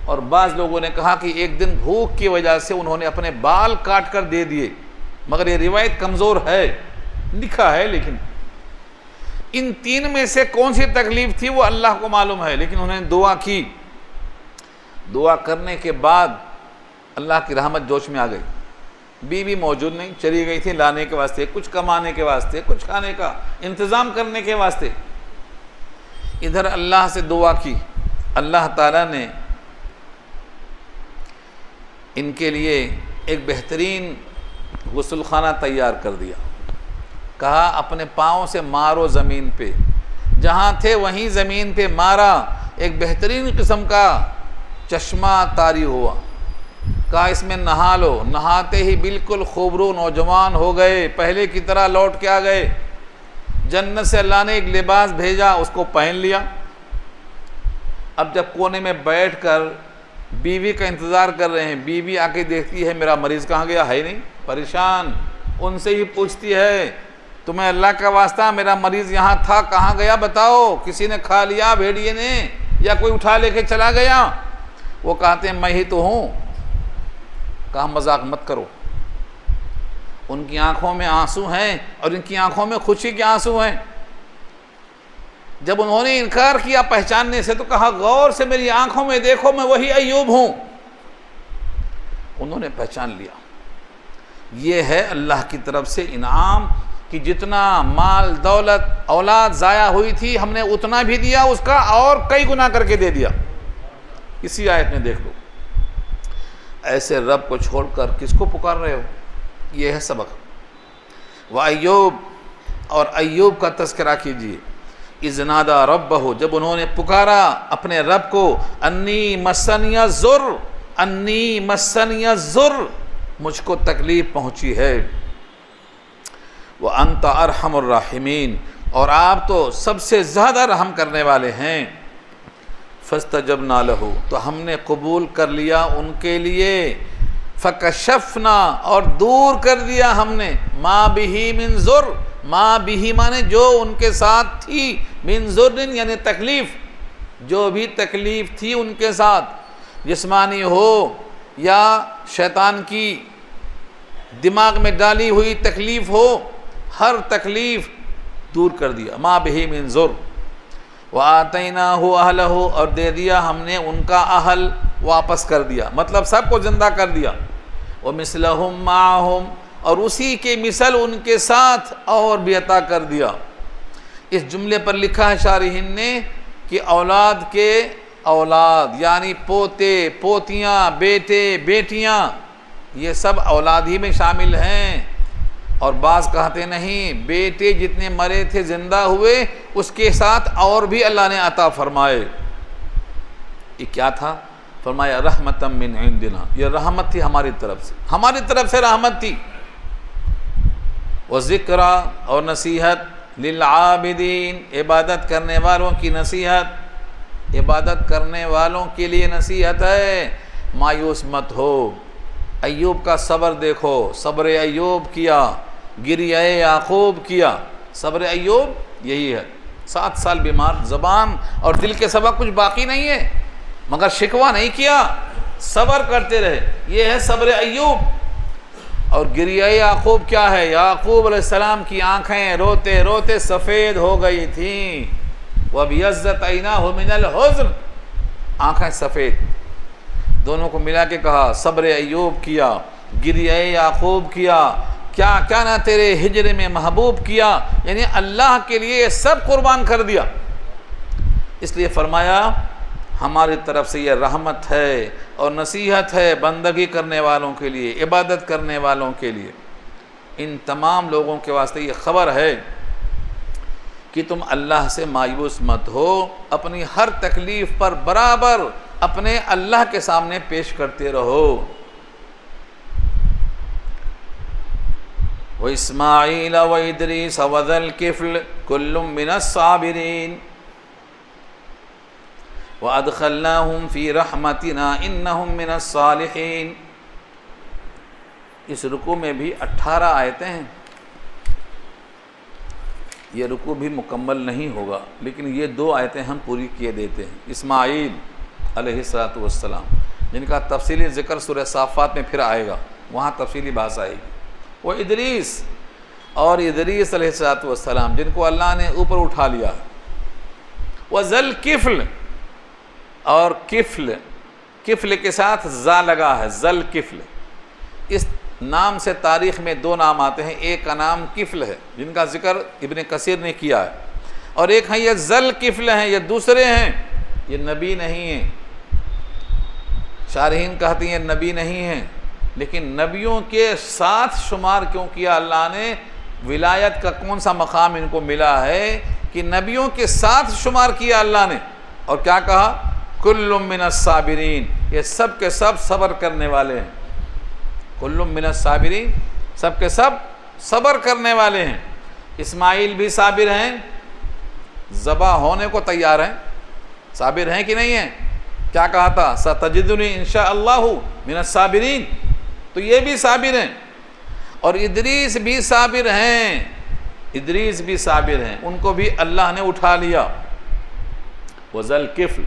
और बाज़ लोगों ने कहा कि एक दिन भूख की वजह से उन्होंने अपने बाल काट कर दे दिए, मगर ये रिवायत कमज़ोर है, लिखा है। लेकिन इन तीन में से कौन सी तकलीफ़ थी वो अल्लाह को मालूम है। लेकिन उन्होंने दुआ की, दुआ करने के बाद अल्लाह की रहमत जोश में आ गई। बीवी मौजूद नहीं, चली गई थी लाने के वास्ते, कुछ कमाने के वास्ते, कुछ खाने का इंतज़ाम करने के वास्ते। इधर अल्लाह से दुआ की, अल्लाह ताला ने इनके लिए एक बेहतरीन गुस्ल खाना तैयार कर दिया। कहा अपने पाँव से मारो ज़मीन पे, जहाँ थे वहीं ज़मीन पे मारा, एक बेहतरीन किस्म का चश्मा तारी हुआ। कहा इसमें नहा लो, नहाते ही बिल्कुल खूबरू नौजवान हो गए, पहले की तरह लौट के आ गए। जन्नत से अल्लाह ने एक लिबास भेजा, उसको पहन लिया। अब जब कोने में बैठकर बीवी का इंतज़ार कर रहे हैं, बीवी आके देखती है मेरा मरीज़ कहाँ गया, है नहीं, परेशान। उनसे ही पूछती है तुम्हें अल्लाह का वास्ता मेरा मरीज़ यहाँ था, कहाँ गया बताओ, किसी ने खा लिया भेड़िए ने, या कोई उठा लेके चला गया? वो कहते हैं मैं ही तो हूँ। कहा मजाक मत करो। उनकी आंखों में आंसू हैं और इनकी आंखों में खुशी के आंसू हैं। जब उन्होंने इनकार किया पहचानने से, तो कहा गौर से मेरी आंखों में देखो, मैं वही अय्यूब हूं। उन्होंने पहचान लिया। ये है अल्लाह की तरफ से इनाम कि जितना माल दौलत औलाद ज़ाया हुई थी, हमने उतना भी दिया, उसका और कई गुना करके दे दिया। इसी आयत में देख लो। ऐसे रब को छोड़कर किसको पुकार रहे हो? ये है सबक। व अय्यूब, और अय्यूब का तज़किरा कीजिए। इज़नादा रब्बहु, जब उन्होंने पुकारा अपने रब को, अन्नी मस्सनिया ज़ुर्र, अन्नी मस्सनिया ज़ुर्र, मुझको तकलीफ़ पहुँची है। व अंत अरहमुर राहिमीन, और आप तो सबसे ज़्यादा रहम करने वाले हैं। फस्तजबना लहू, तो हमने कबूल कर लिया उनके लिए। फ़कशफ़ना, और दूर कर दिया हमने, मा बिही मिन ज़ुर्र, मा बिही माने जो उनके साथ थी, मिन ज़ुर्रिन यानी तकलीफ़, जो भी तकलीफ़ थी उनके साथ, जिस्मानी हो या शैतान की दिमाग में डाली हुई तकलीफ़ हो, हर तकलीफ़ दूर कर दिया। मा बिही मिन ज़ुर्र व आतैनाहु अहलहु, और दे दिया हमने उनका अहल, वापस कर दिया, मतलब सबको ज़िंदा कर दिया। व मिसलहुम माहुम, और उसी के मिसल उनके साथ और भी अता कर दिया। इस जुमले पर लिखा है शारिहीन ने कि औलाद के औलाद यानी पोते पोतियाँ, बेटे बेटियाँ, ये सब औलाद ही में शामिल हैं। और बाज़ कहते नहीं, बेटे जितने मरे थे ज़िंदा हुए, उसके साथ और भी अल्लाह ने अता फरमाए। ये क्या था? फरमाया रहमतम मिन इंदिना, ये रहमत थी हमारी तरफ से, हमारी तरफ से रहमत थी। व ज़िक्रा, और नसीहत, लिल आबिदीन, इबादत करने वालों की नसीहत, इबादत करने वालों के लिए नसीहत है। मायूस मत हो। अय्यूब का सब्र देखो, सब्र अय्यूब किया, गिरिया याकूब किया। सब्र अय्यूब यही है। 7 साल बीमार, ज़बान और दिल के सबक कुछ बाकी नहीं है, मगर शिकवा नहीं किया, सब्र करते रहे। ये है सब्र अय्यूब। और गिरिया याकूब क्या है? याकूब अलैहिस्सलाम की आँखें रोते रोते सफ़ेद हो गई थीं। वबियज़्ज़त ऐनाहु मिनल हुज़्न, आँखें सफ़ेद। दोनों को मिला के कहा सब्र अय्यूब किया, गिरिया याकूब किया, क्या क्या ना तेरे हिजर में महबूब किया, यानी अल्लाह के लिए सब कुर्बान कर दिया। इसलिए फरमाया हमारी तरफ से यह रहमत है और नसीहत है बंदगी करने वालों के लिए, इबादत करने वालों के लिए। इन तमाम लोगों के वास्ते ये ख़बर है कि तुम अल्लाह से मायूस मत हो, अपनी हर तकलीफ़ पर बराबर अपने अल्लाह के सामने पेश करते रहो। व इस्माईल व इदरीस व ज़ल किफ़्ल कुल्लुम मिनस साबिरीन व अदखलनाहुम फ़ी रहमतिना इन्नहुम मिनस सालिहीन। इस रुकू में भी 18 आयतें हैं। ये रुकू भी मुकम्मल नहीं होगा, लेकिन ये 2 आयतें हम पूरी किए देते हैं। इस्माईल अलैहिस्सलातु वस्सलाम, जिनका तफसीली ज़िक्र सूरह साफ़ात में फिर आएगा, वहाँ तफसीली बात आएगी। वो इदरीस और इदरीस अलैहिस्सलातु वस्सलाम, जिनको अल्लाह ने ऊपर उठा लिया। वह ज़ल किफ़्ल, और किफ़्ल, किफ़्ल के साथ ज़ा लगा है, ज़ल किफ़्ल। इस नाम से तारीख़ में 2 नाम आते हैं। एक का नाम किफ़्ल है, जिनका ज़िक्र इब्न कसीर ने किया है, और एक है ये ज़ल किफ़्ल हैं, ये दूसरे हैं, ये नबी नहीं हैं। शारहीन कहती हैं नबी नहीं हैं, लेकिन नबियों के साथ शुमार क्यों किया अल्लाह ने? विलायत का कौन सा मकाम इनको मिला है कि नबियों के साथ शुमार किया अल्लाह ने, और क्या कहा? कुल्लुम मिनस साबिरीन, ये सब के सब सब्र करने वाले हैं। कुल्लुम मिनस साबिरीन, सब के सब सब्र करने वाले हैं। इस्माईल भी साबिर हैं, ज़बा होने को तैयार हैं। साबिर हैं कि नहीं हैं? क्या कहा था? सतजिदुनी इंशाअल्लाहु मिनस साबिरीन, तो ये भी साबिर हैं। और इदरीस भी साबिर हैं, इदरीस भी साबिर हैं, उनको भी अल्लाह ने उठा लिया। वो ज़ल किफ़्ल,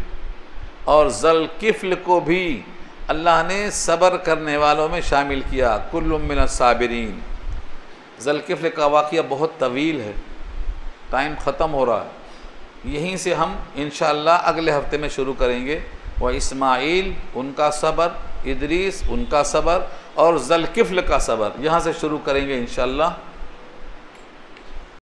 और ज़ल किफ़्ल को भी अल्लाह ने सब्र करने वालों में शामिल किया। कुल्लुम मिनस साबिरीन। ज़ल किफ़्ल का वाक़या बहुत तवील है, टाइम ख़त्म हो रहा है। यहीं से हम इंशाअल्लाह अगले हफ्ते में शुरू करेंगे। वह इस्माईल उनका सब्र, इदरीस उनका सब्र, और ज़ल किफ़्ल का सब्र, यहाँ से शुरू करेंगे इंशाअल्लाह।